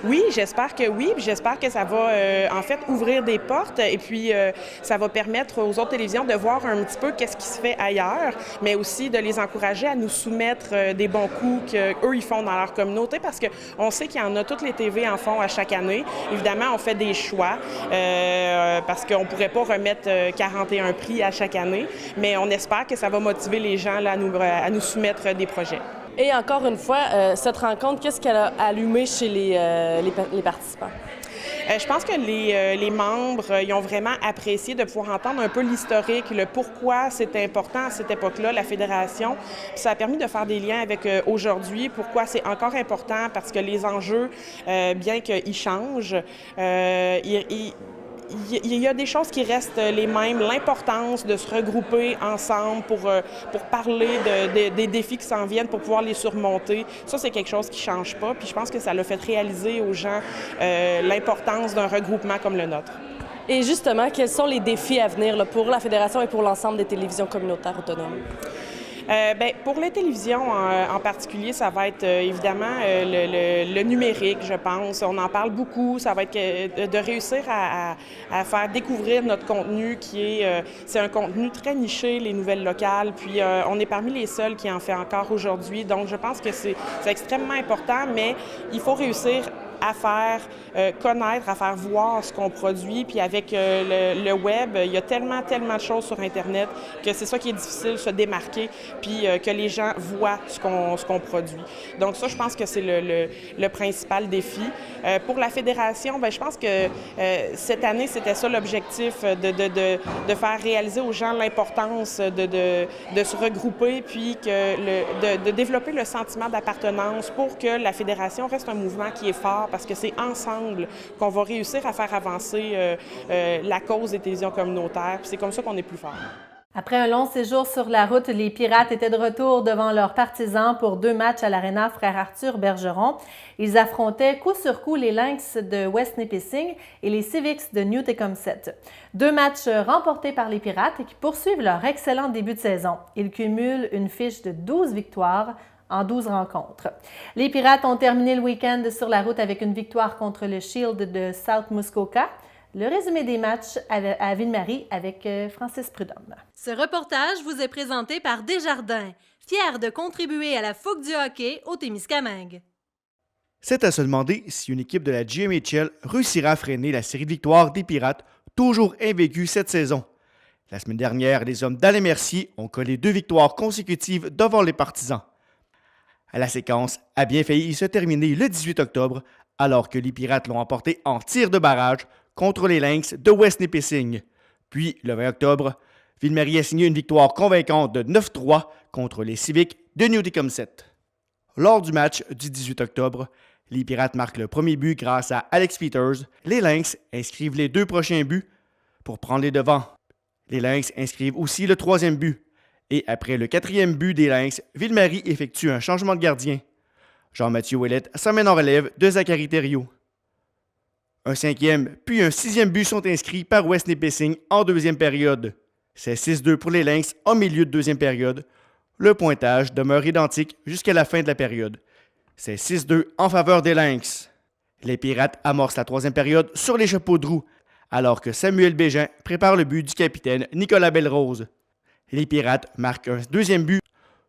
Oui, j'espère que oui. Puis j'espère que ça va en fait ouvrir des portes et puis ça va permettre aux autres télévisions de voir un petit peu qu'est-ce qui se fait ailleurs, mais aussi de les encourager à nous soumettre des bons coups qu'eux, ils font dans leur communauté parce qu'on sait qu'il y en a, toutes les TV en font à chaque année. Évidemment, on fait des choix parce qu'on ne pourrait pas remettre 41 prix à chaque année, mais on espère que ça va motiver les gens là, à nous soumettre des projets. Et encore une fois, cette rencontre, qu'est-ce qu'elle a allumé chez les participants? Je pense que les membres ils ont vraiment apprécié de pouvoir entendre un peu l'historique, le pourquoi c'était important à cette époque-là, la fédération. Puis ça a permis de faire des liens avec aujourd'hui, pourquoi c'est encore important, parce que les enjeux, bien qu'ils changent, il y a des choses qui restent les mêmes. L'importance de se regrouper ensemble pour parler des défis qui s'en viennent, pour pouvoir les surmonter. Ça, c'est quelque chose qui ne change pas. Puis je pense que ça l'a fait réaliser aux gens l'importance d'un regroupement comme le nôtre. Et justement, quels sont les défis à venir là, pour la Fédération et pour l'ensemble des télévisions communautaires autonomes? Pour les télévisions en particulier, ça va être évidemment le numérique, je pense. On en parle beaucoup. Ça va être de réussir à faire découvrir notre contenu c'est un contenu très niché, les nouvelles locales. Puis on est parmi les seuls qui en fait encore aujourd'hui. Donc je pense que c'est extrêmement important, mais il faut réussir à faire connaître, à faire voir ce qu'on produit. Puis avec le web, il y a tellement de choses sur Internet que c'est ça qui est difficile, se démarquer, puis que les gens voient ce qu'on produit. Donc ça, je pense que c'est le principal défi. Pour la Fédération, je pense que cette année, c'était ça l'objectif, de faire réaliser aux gens l'importance de se regrouper, puis de développer le sentiment d'appartenance pour que la Fédération reste un mouvement qui est fort, parce que c'est ensemble qu'on va réussir à faire avancer la cause des télévisions communautaires. Puis c'est comme ça qu'on est plus fort. Après un long séjour sur la route, les Pirates étaient de retour devant leurs partisans pour 2 matchs à l'Aréna Frère Arthur Bergeron. Ils affrontaient coup sur coup les Lynx de West Nipissing et les Civics de New Tecumseh. 2 matchs remportés par les Pirates qui poursuivent leur excellent début de saison. Ils cumulent une fiche de 12 victoires en 12 rencontres. Les Pirates ont terminé le week-end sur la route avec une victoire contre le Shield de South Muskoka. Le résumé des matchs à Ville-Marie avec Francis Prudhomme. Ce reportage vous est présenté par Desjardins, fier de contribuer à la fougue du hockey au Témiscamingue. C'est à se demander si une équipe de la GMHL réussira à freiner la série de victoires des Pirates, toujours invaincus cette saison. La semaine dernière, les hommes d'Alain Mercier ont collé 2 victoires consécutives devant les Partisans. La séquence a bien failli se terminer le 18 octobre, alors que les Pirates l'ont emporté en tir de barrage contre les Lynx de West Nipissing. Puis, le 20 octobre, Ville-Marie a signé une victoire convaincante de 9-3 contre les Civics de Newtecomset. Lors du match du 18 octobre, les Pirates marquent le premier but grâce à Alex Peters. Les Lynx inscrivent les 2 prochains buts pour prendre les devants. Les Lynx inscrivent aussi le 3e but. Et après le 4e but des Lynx, Ville-Marie effectue un changement de gardien. Jean-Mathieu Ouellette s'amène en relève de Zachary Thériault. Un 5e puis un 6e but sont inscrits par West Nipissing en 2e période. C'est 6-2 pour les Lynx en milieu de 2e période. Le pointage demeure identique jusqu'à la fin de la période. C'est 6-2 en faveur des Lynx. Les Pirates amorcent la 3e période sur les chapeaux de roue, alors que Samuel Bégin prépare le but du capitaine Nicolas Belrose. Les Pirates marquent un 2e but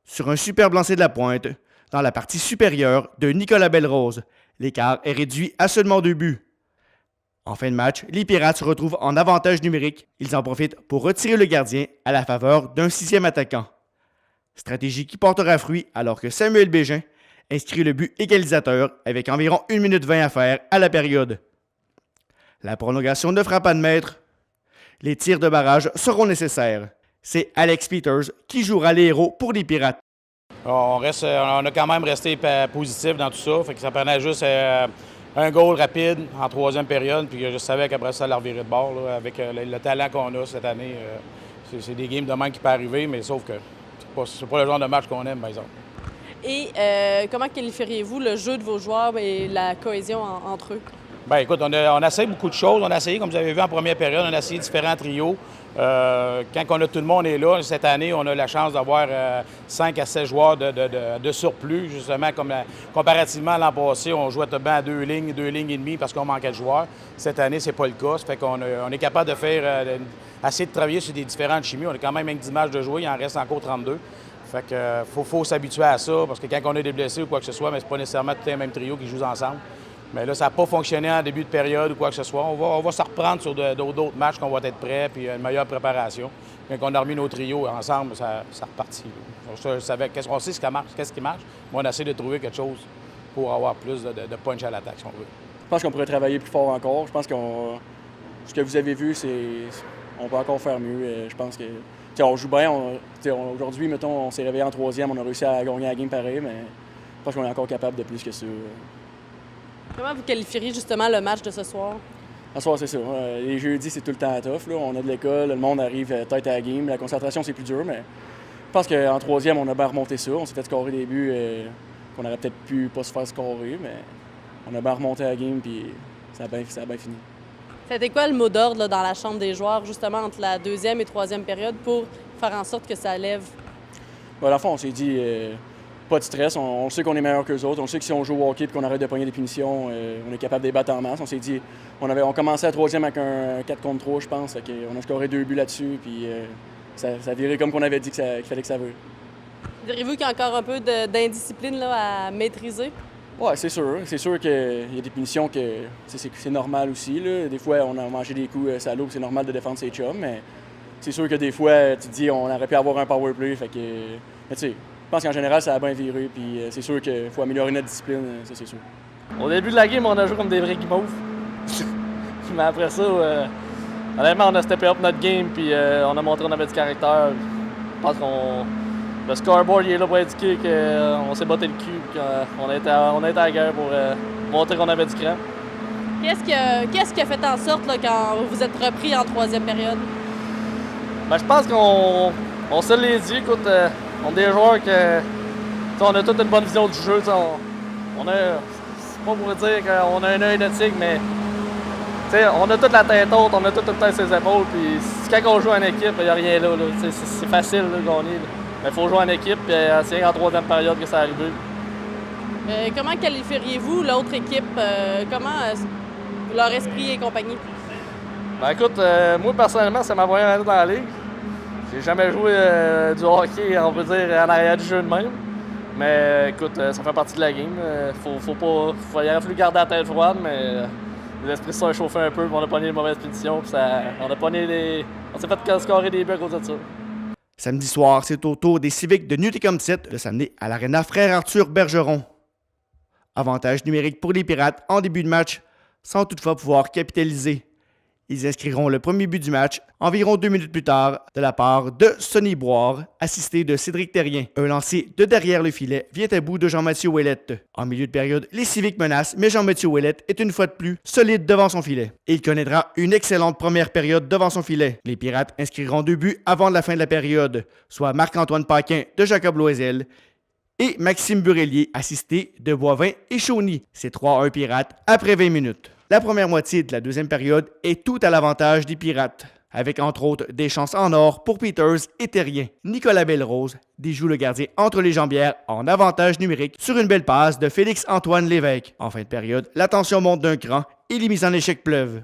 sur un superbe lancer de la pointe dans la partie supérieure de Nicolas Belrose. L'écart est réduit à seulement 2 buts. En fin de match, les Pirates se retrouvent en avantage numérique. Ils en profitent pour retirer le gardien à la faveur d'un 6e attaquant. Stratégie qui portera fruit alors que Samuel Bégin inscrit le but égalisateur avec environ 1 minute 20 à faire à la période. La prolongation ne fera pas de maître. Les tirs de barrage seront nécessaires. C'est Alex Peters qui jouera les héros pour les Pirates. On a quand même resté positif dans tout ça. Fait que ça prenait juste un goal rapide en 3e période. Puis je savais qu'après ça, ça allait revirer de bord. Là, avec le talent qu'on a cette année, c'est des games de même qui peuvent arriver, mais sauf que c'est pas le genre de match qu'on aime, par exemple. Et comment qualifieriez-vous le jeu de vos joueurs et la cohésion entre eux? Bien, écoute, on a essayé beaucoup de choses. On a essayé, comme vous avez vu en première période, on a essayé différents trios. Quand on a tout le monde est là, cette année, on a la chance d'avoir 5 à 7 joueurs de surplus, justement, comparativement à l'an passé, on jouait bien à 2 lignes et demie parce qu'on manquait de joueurs. Cette année, c'est pas le cas. Ça fait qu'on on est capable de faire, essayer de travailler sur des différentes chimies. On a quand même 10 matchs de jouer, il en reste encore 32. Fait que faut s'habituer à ça, parce que quand on a des blessés ou quoi que ce soit, mais c'est pas nécessairement tous les mêmes trios qui jouent ensemble. Mais là, ça n'a pas fonctionné en début de période ou quoi que ce soit. On va se reprendre sur d'autres matchs qu'on va être prêts, puis une meilleure préparation. Quand on a remis nos trios ensemble, ça repartit. On sait qu'est-ce qui marche, mais on essaie de trouver quelque chose pour avoir plus de punch à l'attaque, si on veut. Je pense qu'on pourrait travailler plus fort encore. Je pense que ce que vous avez vu, on peut encore faire mieux. Je pense que on joue bien. Aujourd'hui, mettons, on s'est réveillé en 3e, on a réussi à gagner la game pareil, mais je pense qu'on est encore capable de plus que ça. Comment vous qualifieriez justement le match de ce soir? Ce soir, c'est ça. Les jeudis, c'est tout le temps tough. Là. On a de l'école, le monde arrive tête à la game. La concentration, c'est plus dur, mais je pense qu'en 3e, on a bien remonté ça. On s'est fait scorer des buts qu'on aurait peut-être pu pas se faire scorer, mais on a bien remonté la game, puis ça a bien fini. C'était quoi le mot d'ordre dans la chambre des joueurs, justement, entre la 2e et 3e période pour faire en sorte que ça lève? Dans le fond, on s'est dit... pas de stress, on sait qu'on est meilleur qu'eux autres. On sait que si on joue au hockey et qu'on arrête de pogner des punitions, on est capable de les battre en masse. On s'est dit, on commençait à 3e avec un 4 contre 3, je pense. On a scoré 2 buts là-dessus, puis ça a viré comme qu'on avait dit qu'il fallait que ça vire. Diriez-vous qu'il y a encore un peu d'indiscipline là, à maîtriser? Oui, c'est sûr. C'est sûr qu'il y a des punitions que c'est normal aussi. Là. Des fois, on a mangé des coups à l'eau, c'est normal de défendre ses chums, mais c'est sûr que des fois, tu te dis, on aurait pu avoir un power play. Fait que, mais tu sais, je pense qu'en général, ça a bien viré, puis c'est sûr qu'il faut améliorer notre discipline, ça c'est sûr. Au début de la game, on a joué comme des vrais guimauves. Mais après ça, honnêtement, on a steppé up notre game, puis on a montré qu'on avait du caractère. Je pense le scoreboard il est là pour indiquer qu'on s'est botté le cul, qu'on a été à la guerre pour montrer qu'on avait du cran. Qu'est-ce qui a fait en sorte là, quand vous êtes repris en 3e période? Ben, je pense qu'on se l'est dit, écoute. On est des joueurs on a toute une bonne vision du jeu. C'est pas pour dire qu'on a un œil de tigre, mais on a toute la tête haute, on a tout le temps ses épaules. Puis quand on joue en équipe, il n'y a rien là. C'est facile de gagner. Mais il faut jouer en équipe, puis c'est en 3e période que ça arrive. Comment qualifieriez-vous l'autre équipe? Comment leur esprit et compagnie? Ben écoute, moi personnellement, c'est ma première année dans la ligue. J'ai jamais joué du hockey, on peut dire, en arrière du jeu de même. Mais écoute, ça fait partie de la game. Il aurait fallu garder la tête froide, mais l'esprit s'est chauffé un peu, puis on a pogné les mauvaises punitions, puis on s'est fait scorer des buts à cause de ça. Samedi soir, c'est au tour des Civiques de Newtecombe-7de s'amener à l'aréna Frère Arthur Bergeron. Avantage numérique pour les Pirates en début de match, sans toutefois pouvoir capitaliser. Ils inscriront le premier but du match environ 2 minutes plus tard de la part de Sonny Boire, assisté de Cédric Terrien. Un lancer de derrière le filet vient à bout de Jean-Mathieu Ouellette. En milieu de période, les Civiques menacent, mais Jean-Mathieu Ouellette est une fois de plus solide devant son filet. Et il connaîtra une excellente première période devant son filet. Les Pirates inscriront 2 buts avant la fin de la période, soit Marc-Antoine Paquin de Jacob Loisel et Maxime Burellier, assisté de Boivin et Chauny. C'est 3-1 Pirates après 20 minutes. La première moitié de la deuxième période est tout à l'avantage des Pirates, avec entre autres des chances en or pour Peters et Terrien. Nicolas Belrose déjoue le gardien entre les jambières en avantage numérique sur une belle passe de Félix-Antoine Lévesque. En fin de période, la tension monte d'un cran et les mises en échec pleuvent.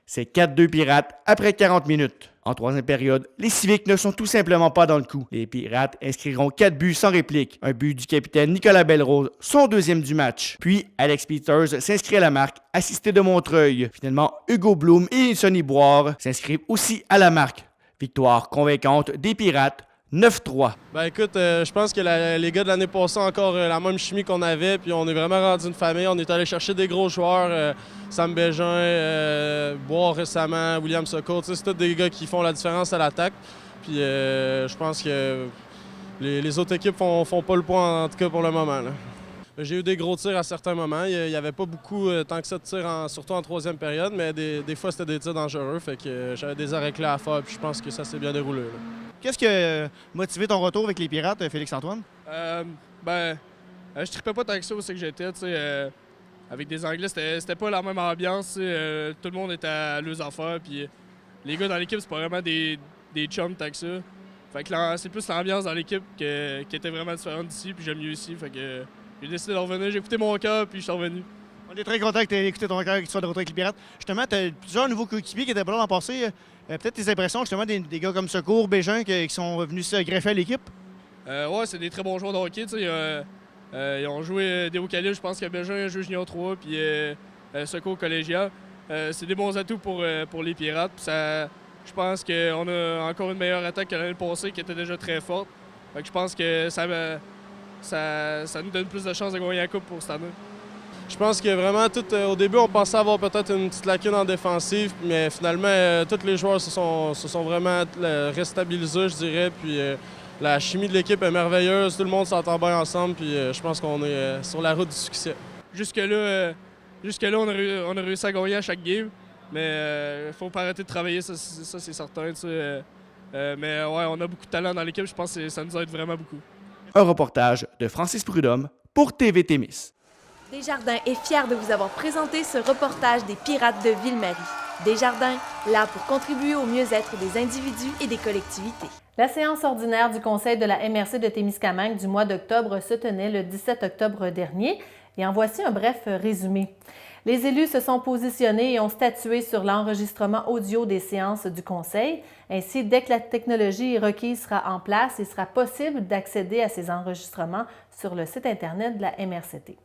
C'est 4-2 Pirates après 40 minutes. En troisième période, les Civiques ne sont tout simplement pas dans le coup. Les Pirates inscriront 4 buts sans réplique. Un but du capitaine Nicolas Belrose, son deuxième du match. Puis, Alex Peters s'inscrit à la marque, assisté de Montreuil. Finalement, Hugo Bloom et Sonny Boire s'inscrivent aussi à la marque. Victoire convaincante des Pirates, 9-3. Ben écoute, je pense que les gars de l'année passée ont encore la même chimie qu'on avait, puis on est vraiment rendu une famille. On est allé chercher des gros joueurs, Sam Bégin, Boire récemment, William Soko. C'est tous des gars qui font la différence à l'attaque. Puis je pense que les autres équipes font pas le poids, en tout cas pour le moment, là. J'ai eu des gros tirs à certains moments. Il n'y avait pas beaucoup, tant que ça, de tirs, surtout en troisième période, mais des fois, c'était des tirs dangereux. Fait que j'avais des arrêts clés à faire, puis je pense que ça s'est bien déroulé, là. Qu'est-ce qui a motivé ton retour avec les Pirates, Félix-Antoine? Je trippais pas tant que ça où c'est que j'étais. Avec des Anglais, c'était pas la même ambiance. Tout le monde était à leurs affaires. Puis les gars dans l'équipe, c'est pas vraiment des chums tant que ça. Fait que c'est plus l'ambiance dans l'équipe qui était vraiment différente d'ici. Puis j'aime mieux ici. Fait que j'ai décidé de revenir. J'ai écouté mon cœur, puis je suis revenu. On est très content que tu aies écouté ton cœur et que tu sois de retour avec les Pirates. Justement, tu as plusieurs nouveaux coéquipiers qui étaient pas là l'an passé. Peut-être tes impressions, justement, des gars comme Secours, Bégin, qui sont venus se greffer à l'équipe? Ouais, c'est des très bons joueurs de hockey. Ils ont joué des hauts calibres. Je pense que Bégin a joué junior 3, puis Secours collégial. C'est des bons atouts pour les Pirates. Je pense qu'on a encore une meilleure attaque que l'année passée, qui était déjà très forte. Fait que je pense que ça nous donne plus de chances de gagner la coupe pour cette année. Je pense que vraiment, au début, on pensait avoir peut-être une petite lacune en défensive, mais finalement, tous les joueurs se sont vraiment restabilisés, je dirais. Puis la chimie de l'équipe est merveilleuse, tout le monde s'entend bien ensemble, puis je pense qu'on est sur la route du succès. Jusque-là, on a réussi à gagner à chaque game, mais il faut pas arrêter de travailler, ça c'est certain. Mais ouais, on a beaucoup de talent dans l'équipe, je pense que ça nous aide vraiment beaucoup. Un reportage de Francis Prudhomme pour TV Témis. Desjardins est fier de vous avoir présenté ce reportage des Pirates de Ville-Marie. Desjardins, là pour contribuer au mieux-être des individus et des collectivités. La séance ordinaire du Conseil de la MRC de Témiscamingue du mois d'octobre se tenait le 17 octobre dernier. Et en voici un bref résumé. Les élus se sont positionnés et ont statué sur l'enregistrement audio des séances du Conseil. Ainsi, dès que la technologie requise sera en place, il sera possible d'accéder à ces enregistrements sur le site Internet de la MRCT.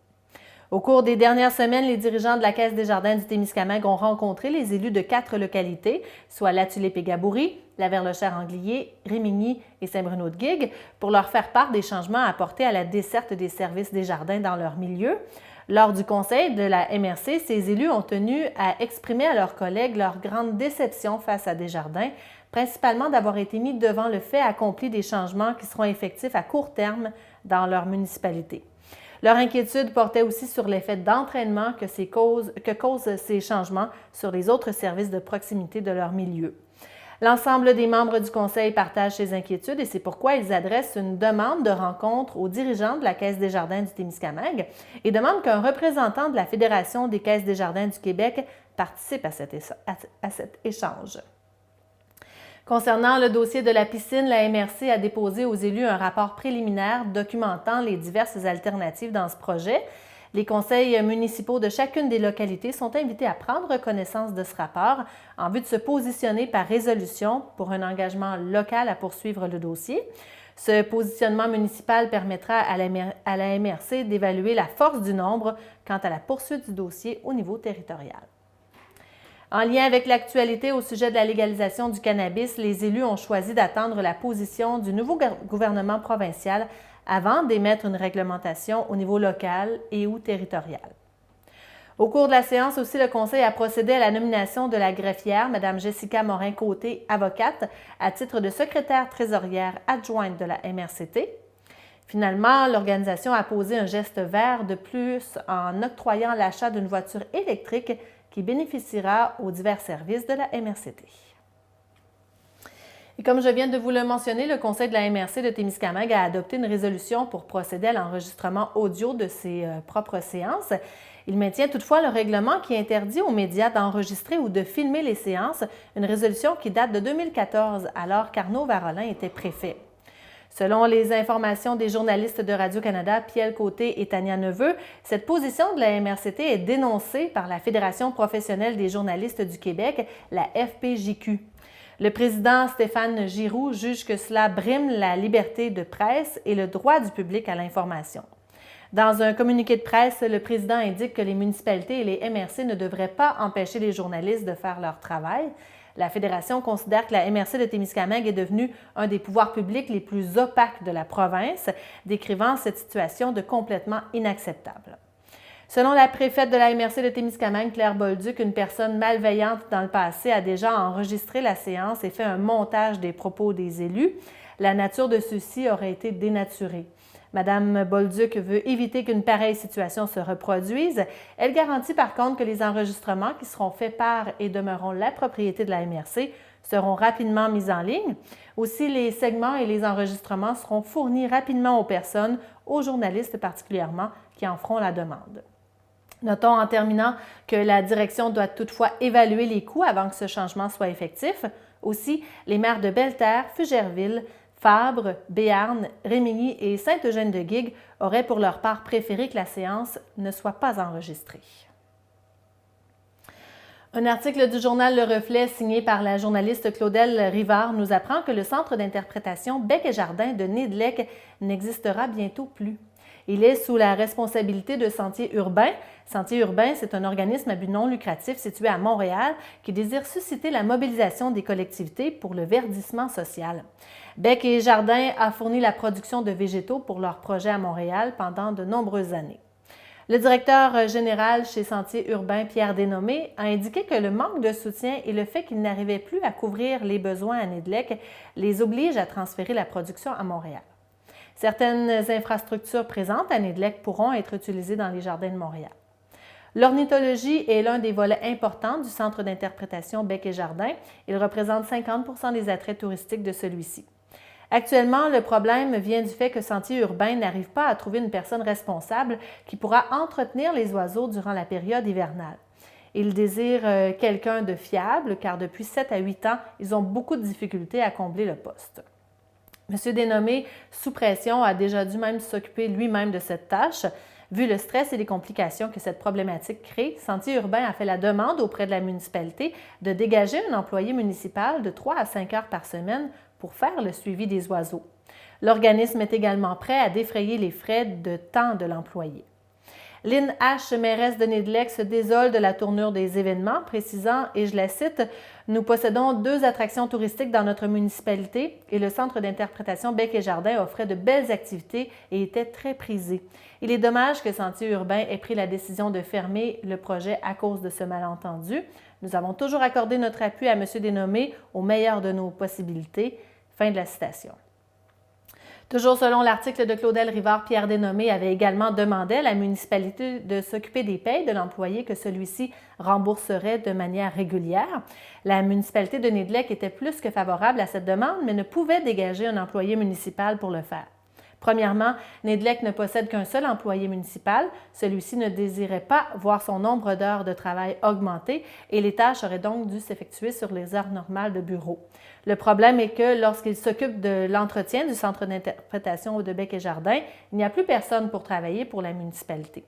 Au cours des dernières semaines, les dirigeants de la Caisse des Jardins du Témiscamingue ont rencontré les élus de 4 localités, soit La Tulipe-et-Gaboury, La Verlochère-Anglier, Rimini et Saint-Bruno-de-Guigue, pour leur faire part des changements apportés à la desserte des services des jardins dans leur milieu. Lors du conseil de la MRC, ces élus ont tenu à exprimer à leurs collègues leur grande déception face à Desjardins, principalement d'avoir été mis devant le fait accompli des changements qui seront effectifs à court terme dans leur municipalité. Leur inquiétude portait aussi sur l'effet d'entraînement que causent ces changements sur les autres services de proximité de leur milieu. L'ensemble des membres du Conseil partagent ces inquiétudes et c'est pourquoi ils adressent une demande de rencontre aux dirigeants de la Caisse des Jardins du Témiscamingue et demandent qu'un représentant de la Fédération des Caisses des Jardins du Québec participe à cet échange. Concernant le dossier de la piscine, la MRC a déposé aux élus un rapport préliminaire documentant les diverses alternatives dans ce projet. Les conseils municipaux de chacune des localités sont invités à prendre connaissance de ce rapport en vue de se positionner par résolution pour un engagement local à poursuivre le dossier. Ce positionnement municipal permettra à la MRC d'évaluer la force du nombre quant à la poursuite du dossier au niveau territorial. En lien avec l'actualité au sujet de la légalisation du cannabis, les élus ont choisi d'attendre la position du nouveau gouvernement provincial avant d'émettre une réglementation au niveau local et ou territorial. Au cours de la séance aussi, le Conseil a procédé à la nomination de la greffière, Mme Jessica Morin-Côté, avocate, à titre de secrétaire trésorière adjointe de la MRCT. Finalement, l'organisation a posé un geste vert de plus en octroyant l'achat d'une voiture électrique qui bénéficiera aux divers services de la MRCT. Et comme je viens de vous le mentionner, le Conseil de la MRC de Témiscamingue a adopté une résolution pour procéder à l'enregistrement audio de ses propres séances. Il maintient toutefois le règlement qui interdit aux médias d'enregistrer ou de filmer les séances, une résolution qui date de 2014, alors qu'Arnaud Varolin était préfet. Selon les informations des journalistes de Radio-Canada, Pierre Côté et Tania Neveu, cette position de la MRCT est dénoncée par la Fédération professionnelle des journalistes du Québec, la FPJQ. Le président Stéphane Giroux juge que cela brime la liberté de presse et le droit du public à l'information. Dans un communiqué de presse, le président indique que les municipalités et les MRC ne devraient pas empêcher les journalistes de faire leur travail. La Fédération considère que la MRC de Témiscamingue est devenue un des pouvoirs publics les plus opaques de la province, décrivant cette situation de complètement inacceptable. Selon la préfète de la MRC de Témiscamingue, Claire Bolduc, une personne malveillante dans le passé a déjà enregistré la séance et fait un montage des propos des élus. La nature de ceux-ci aurait été dénaturée. Madame Bolduc veut éviter qu'une pareille situation se reproduise. Elle garantit par contre que les enregistrements qui seront faits par et demeureront la propriété de la MRC seront rapidement mis en ligne. Aussi, les segments et les enregistrements seront fournis rapidement aux personnes, aux journalistes particulièrement, qui en feront la demande. Notons en terminant que la direction doit toutefois évaluer les coûts avant que ce changement soit effectif. Aussi, les maires de Belle-Terre, Fugerville, Fabre, Béarn, Rémilly et Sainte-Eugène-de-Guigue auraient pour leur part préféré que la séance ne soit pas enregistrée. Un article du journal Le Reflet signé par la journaliste Claudel Rivard nous apprend que le centre d'interprétation Bec et Jardin de Nédelec n'existera bientôt plus. Il est sous la responsabilité de Sentier Urbain. Sentier Urbain, c'est un organisme à but non lucratif situé à Montréal qui désire susciter la mobilisation des collectivités pour le verdissement social. Bec et Jardin a fourni la production de végétaux pour leur projet à Montréal pendant de nombreuses années. Le directeur général chez Sentier Urbain, Pierre Dénommé, a indiqué que le manque de soutien et le fait qu'ils n'arrivaient plus à couvrir les besoins à Nédelec les obligent à transférer la production à Montréal. Certaines infrastructures présentes à Nédelec pourront être utilisées dans les jardins de Montréal. L'ornithologie est l'un des volets importants du centre d'interprétation Bec et Jardin. Il représente 50% des attraits touristiques de celui-ci. Actuellement, le problème vient du fait que Sentier Urbain n'arrive pas à trouver une personne responsable qui pourra entretenir les oiseaux durant la période hivernale. Ils désirent quelqu'un de fiable car depuis 7 à 8 ans, ils ont beaucoup de difficultés à combler le poste. M. Dénommé, sous pression, a déjà dû même s'occuper lui-même de cette tâche. Vu le stress et les complications que cette problématique crée, Sentier Urbain a fait la demande auprès de la municipalité de dégager un employé municipal de 3 à 5 heures par semaine pour faire le suivi des oiseaux. L'organisme est également prêt à défrayer les frais de temps de l'employé. Lynn H., mairesse de Nédelec, se désole de la tournure des événements, précisant, et je la cite, « Nous possédons 2 attractions touristiques dans notre municipalité et le centre d'interprétation Bec et Jardin offrait de belles activités et était très prisé. Il est dommage que Sentier Urbain ait pris la décision de fermer le projet à cause de ce malentendu. Nous avons toujours accordé notre appui à M. Dénommé au meilleur de nos possibilités. » Fin de la citation. Toujours selon l'article de Claudel Rivard, Pierre Dénommé avait également demandé à la municipalité de s'occuper des payes de l'employé que celui-ci rembourserait de manière régulière. La municipalité de Nédelec était plus que favorable à cette demande, mais ne pouvait dégager un employé municipal pour le faire. Premièrement, Nédelec ne possède qu'un seul employé municipal. Celui-ci ne désirait pas voir son nombre d'heures de travail augmenter et les tâches auraient donc dû s'effectuer sur les heures normales de bureau. Le problème est que lorsqu'il s'occupe de l'entretien du centre d'interprétation de Bec et Jardin, il n'y a plus personne pour travailler pour la municipalité.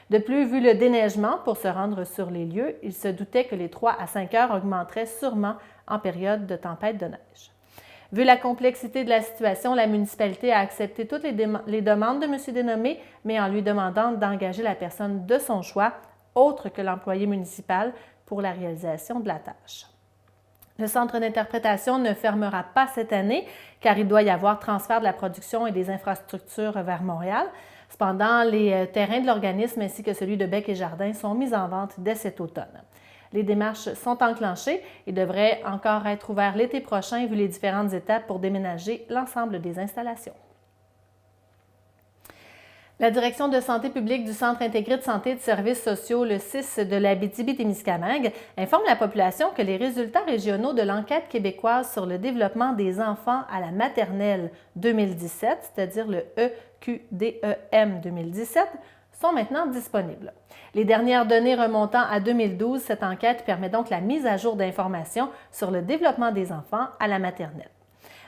De plus, vu le déneigement pour se rendre sur les lieux, il se doutait que les 3 à 5 heures augmenteraient sûrement en période de tempête de neige. Vu la complexité de la situation, la municipalité a accepté toutes les demandes de M. Dénommé, mais en lui demandant d'engager la personne de son choix, autre que l'employé municipal, pour la réalisation de la tâche. Le centre d'interprétation ne fermera pas cette année car il doit y avoir transfert de la production et des infrastructures vers Montréal. Cependant, les terrains de l'organisme ainsi que celui de Bec et Jardin sont mis en vente dès cet automne. Les démarches sont enclenchées et devraient encore être ouverts l'été prochain vu les différentes étapes pour déménager l'ensemble des installations. La Direction de santé publique du Centre intégré de santé et de services sociaux, le CIS de l'Abitibi-Témiscamingue, informe la population que les résultats régionaux de l'enquête québécoise sur le développement des enfants à la maternelle 2017, c'est-à-dire le EQDEM 2017, sont maintenant disponibles. Les dernières données remontant à 2012, cette enquête permet donc la mise à jour d'informations sur le développement des enfants à la maternelle.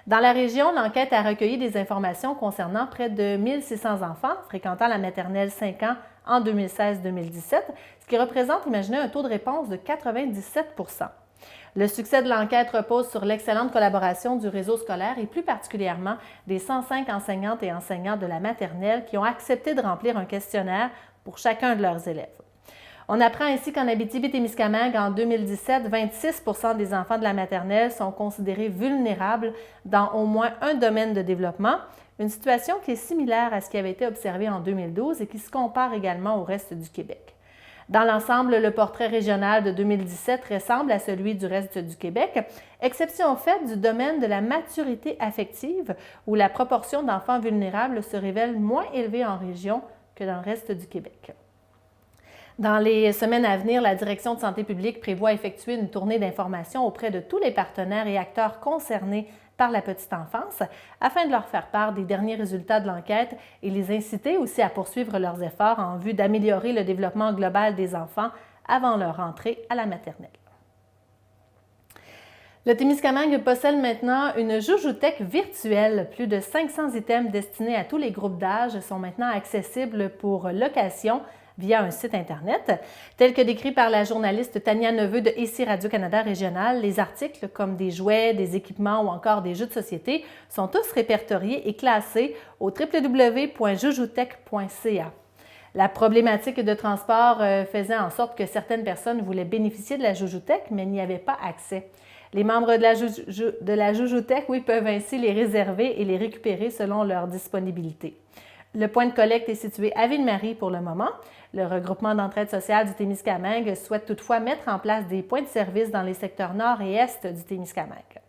Dans la région, l'enquête a recueilli des informations concernant près de 1600 enfants fréquentant la maternelle 5 ans en 2016-2017, ce qui représente, imaginez, un taux de réponse de 97 %. Le succès de l'enquête repose sur l'excellente collaboration du réseau scolaire et plus particulièrement des 105 enseignantes et enseignants de la maternelle qui ont accepté de remplir un questionnaire pour chacun de leurs élèves. On apprend ainsi qu'en Abitibi-Témiscamingue, en 2017, 26 % des enfants de la maternelle sont considérés vulnérables dans au moins un domaine de développement, une situation qui est similaire à ce qui avait été observé en 2012 et qui se compare également au reste du Québec. Dans l'ensemble, le portrait régional de 2017 ressemble à celui du reste du Québec, exception faite du domaine de la maturité affective, où la proportion d'enfants vulnérables se révèle moins élevée en région que dans le reste du Québec. Dans les semaines à venir, la Direction de santé publique prévoit effectuer une tournée d'information auprès de tous les partenaires et acteurs concernés par la petite enfance afin de leur faire part des derniers résultats de l'enquête et les inciter aussi à poursuivre leurs efforts en vue d'améliorer le développement global des enfants avant leur entrée à la maternelle. Le Témiscamingue possède maintenant une joujoutech virtuelle. Plus de 500 items destinés à tous les groupes d'âge sont maintenant accessibles pour location via un site Internet. Tel que décrit par la journaliste Tania Neveu de ici Radio-Canada Régional, les articles comme des jouets, des équipements ou encore des jeux de société sont tous répertoriés et classés au www.joujoutech.ca. La problématique de transport faisait en sorte que certaines personnes voulaient bénéficier de la joujoutech, mais n'y avaient pas accès. Les membres de la joujoutech, peuvent ainsi les réserver et les récupérer selon leur disponibilité. Le point de collecte est situé à Ville-Marie pour le moment. Le regroupement d'entraide sociale du Témiscamingue souhaite toutefois mettre en place des points de service dans les secteurs nord et est du Témiscamingue.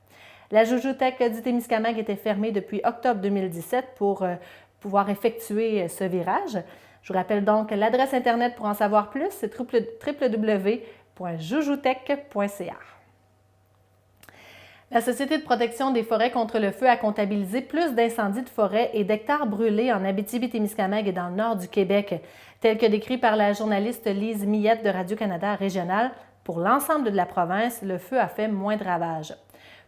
La joujoutech du Témiscamingue était fermée depuis octobre 2017 pour pouvoir effectuer ce virage. Je vous rappelle donc l'adresse Internet pour en savoir plus, c'est www.joujoutech.ca. La Société de protection des forêts contre le feu a comptabilisé plus d'incendies de forêt et d'hectares brûlés en Abitibi-Témiscamingue et dans le nord du Québec. Tel que décrit par la journaliste Lise Millette de Radio-Canada Régional, pour l'ensemble de la province, le feu a fait moins de ravages.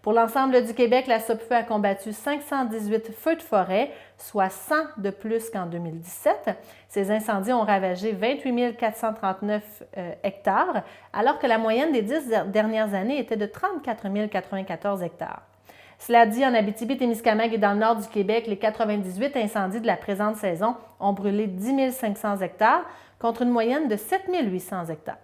Pour l'ensemble du Québec, la SOPFEU a combattu 518 feux de forêt, soit 100 de plus qu'en 2017. Ces incendies ont ravagé 28 439 hectares, alors que la moyenne des 10 dernières années était de 34 094 hectares. Cela dit, en Abitibi-Témiscamingue et dans le nord du Québec, les 98 incendies de la présente saison ont brûlé 10 500 hectares contre une moyenne de 7 800 hectares.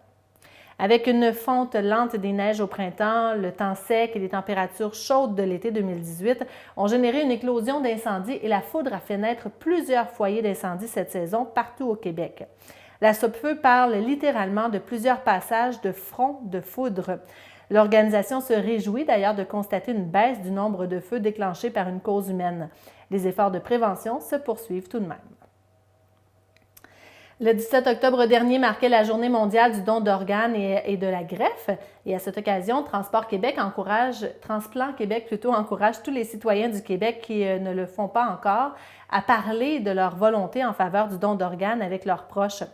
Avec une fonte lente des neiges au printemps, le temps sec et les températures chaudes de l'été 2018 ont généré une éclosion d'incendies et la foudre a fait naître plusieurs foyers d'incendies cette saison partout au Québec. La SOPFEU parle littéralement de plusieurs passages de front de foudre. L'organisation se réjouit d'ailleurs de constater une baisse du nombre de feux déclenchés par une cause humaine. Les efforts de prévention se poursuivent tout de même. Le 17 octobre dernier marquait la Journée mondiale du don d'organes et de la greffe. Et à cette occasion, Transplant Québec encourage tous les citoyens du Québec qui ne le font pas encore à parler de leur volonté en faveur du don d'organes avec leurs proches.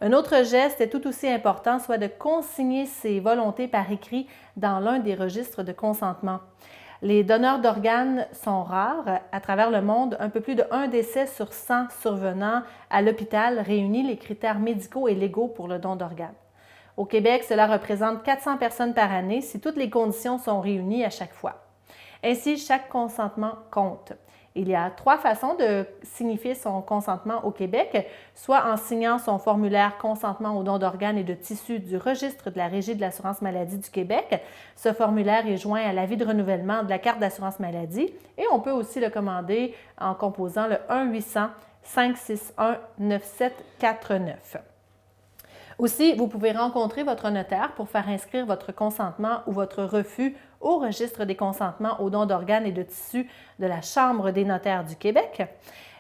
Un autre geste est tout aussi important, soit de consigner ces volontés par écrit dans l'un des registres de consentement. Les donneurs d'organes sont rares. À travers le monde, un peu plus de 1 décès sur 100 survenant à l'hôpital réunit les critères médicaux et légaux pour le don d'organes. Au Québec, cela représente 400 personnes par année si toutes les conditions sont réunies à chaque fois. Ainsi, chaque consentement compte. Il y a 3 façons de signifier son consentement au Québec, soit en signant son formulaire consentement au don d'organes et de tissus du registre de la Régie de l'assurance maladie du Québec. Ce formulaire est joint à l'avis de renouvellement de la carte d'assurance maladie et on peut aussi le commander en composant le 1-800-561-9749. Aussi, vous pouvez rencontrer votre notaire pour faire inscrire votre consentement ou votre refus au registre des consentements aux dons d'organes et de tissus de la Chambre des notaires du Québec.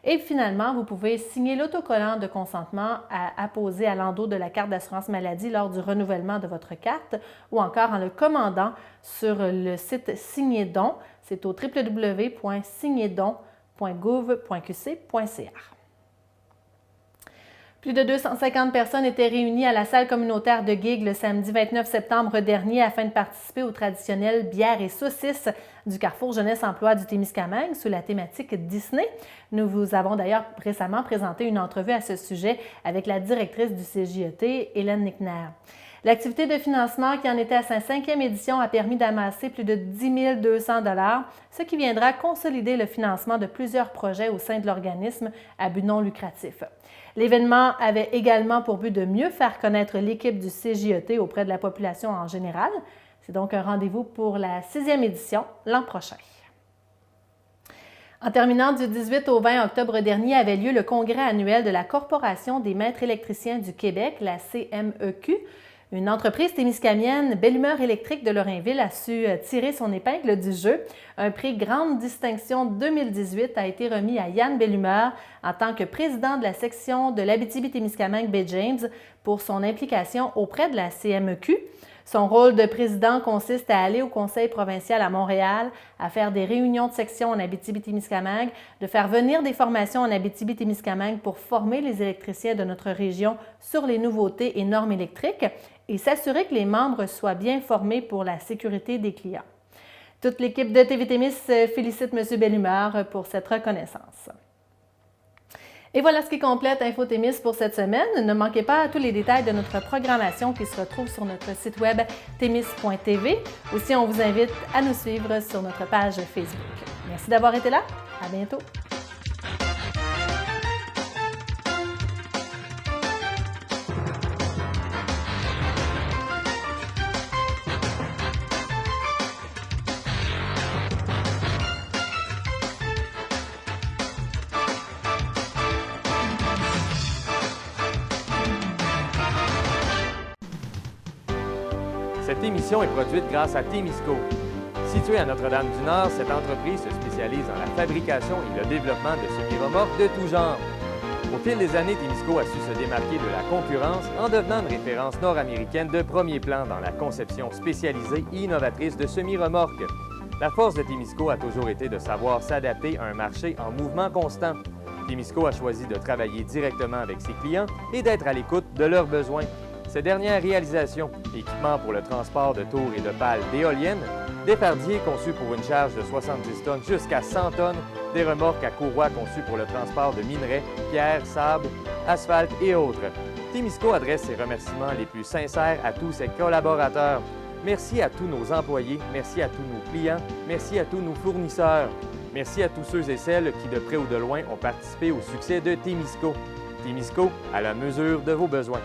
Et finalement, vous pouvez signer l'autocollant de consentement à apposer à l'endos de la carte d'assurance maladie lors du renouvellement de votre carte ou encore en le commandant sur le site Signez-don. C'est au www.signezdon.gouv.qc.ca. Plus de 250 personnes étaient réunies à la salle communautaire de Guigues le samedi 29 septembre dernier afin de participer au traditionnel bière et saucisses du Carrefour Jeunesse Emploi du Témiscamingue sous la thématique Disney. Nous vous avons d'ailleurs récemment présenté une entrevue à ce sujet avec la directrice du CJET, Hélène Nickner. L'activité de financement qui en était à sa 5e édition a permis d'amasser plus de 10 200 $, ce qui viendra consolider le financement de plusieurs projets au sein de l'organisme à but non lucratif. L'événement avait également pour but de mieux faire connaître l'équipe du CJET auprès de la population en général. C'est donc un rendez-vous pour la 6e édition l'an prochain. En terminant, du 18 au 20 octobre dernier avait lieu le congrès annuel de la Corporation des maîtres électriciens du Québec, la CMEQ. Une entreprise témiscamienne, Belle Humeur électrique de Lorrainville, a su tirer son épingle du jeu. Un prix Grande Distinction 2018 a été remis à Yann Bellumeur en tant que président de la section de l'Abitibi-Témiscamingue Baie James pour son implication auprès de la CMEQ. Son rôle de président consiste à aller au Conseil provincial à Montréal, à faire des réunions de section en Abitibi-Témiscamingue, de faire venir des formations en Abitibi-Témiscamingue pour former les électriciens de notre région sur les nouveautés et normes électriques et s'assurer que les membres soient bien formés pour la sécurité des clients. Toute l'équipe de TV Témis félicite M. Bellumeur pour cette reconnaissance. Et voilà ce qui complète Info Témis pour cette semaine. Ne manquez pas tous les détails de notre programmation qui se retrouvent sur notre site web témis.tv. Aussi, on vous invite à nous suivre sur notre page Facebook. Merci d'avoir été là. À bientôt. Cette émission est produite grâce à Témisco. Située à Notre-Dame-du-Nord, cette entreprise se spécialise dans la fabrication et le développement de semi-remorques de tout genre. Au fil des années, Témisco a su se démarquer de la concurrence en devenant une référence nord-américaine de premier plan dans la conception spécialisée et innovatrice de semi-remorques. La force de Témisco a toujours été de savoir s'adapter à un marché en mouvement constant. Témisco a choisi de travailler directement avec ses clients et d'être à l'écoute de leurs besoins. Ces dernières réalisations, équipements pour le transport de tours et de pales d'éoliennes, des fardiers conçus pour une charge de 70 tonnes jusqu'à 100 tonnes, des remorques à courroie conçues pour le transport de minerais, pierres, sable, asphalte et autres. Témisco adresse ses remerciements les plus sincères à tous ses collaborateurs. Merci à tous nos employés, merci à tous nos clients, merci à tous nos fournisseurs. Merci à tous ceux et celles qui, de près ou de loin, ont participé au succès de Témisco. Témisco, à la mesure de vos besoins.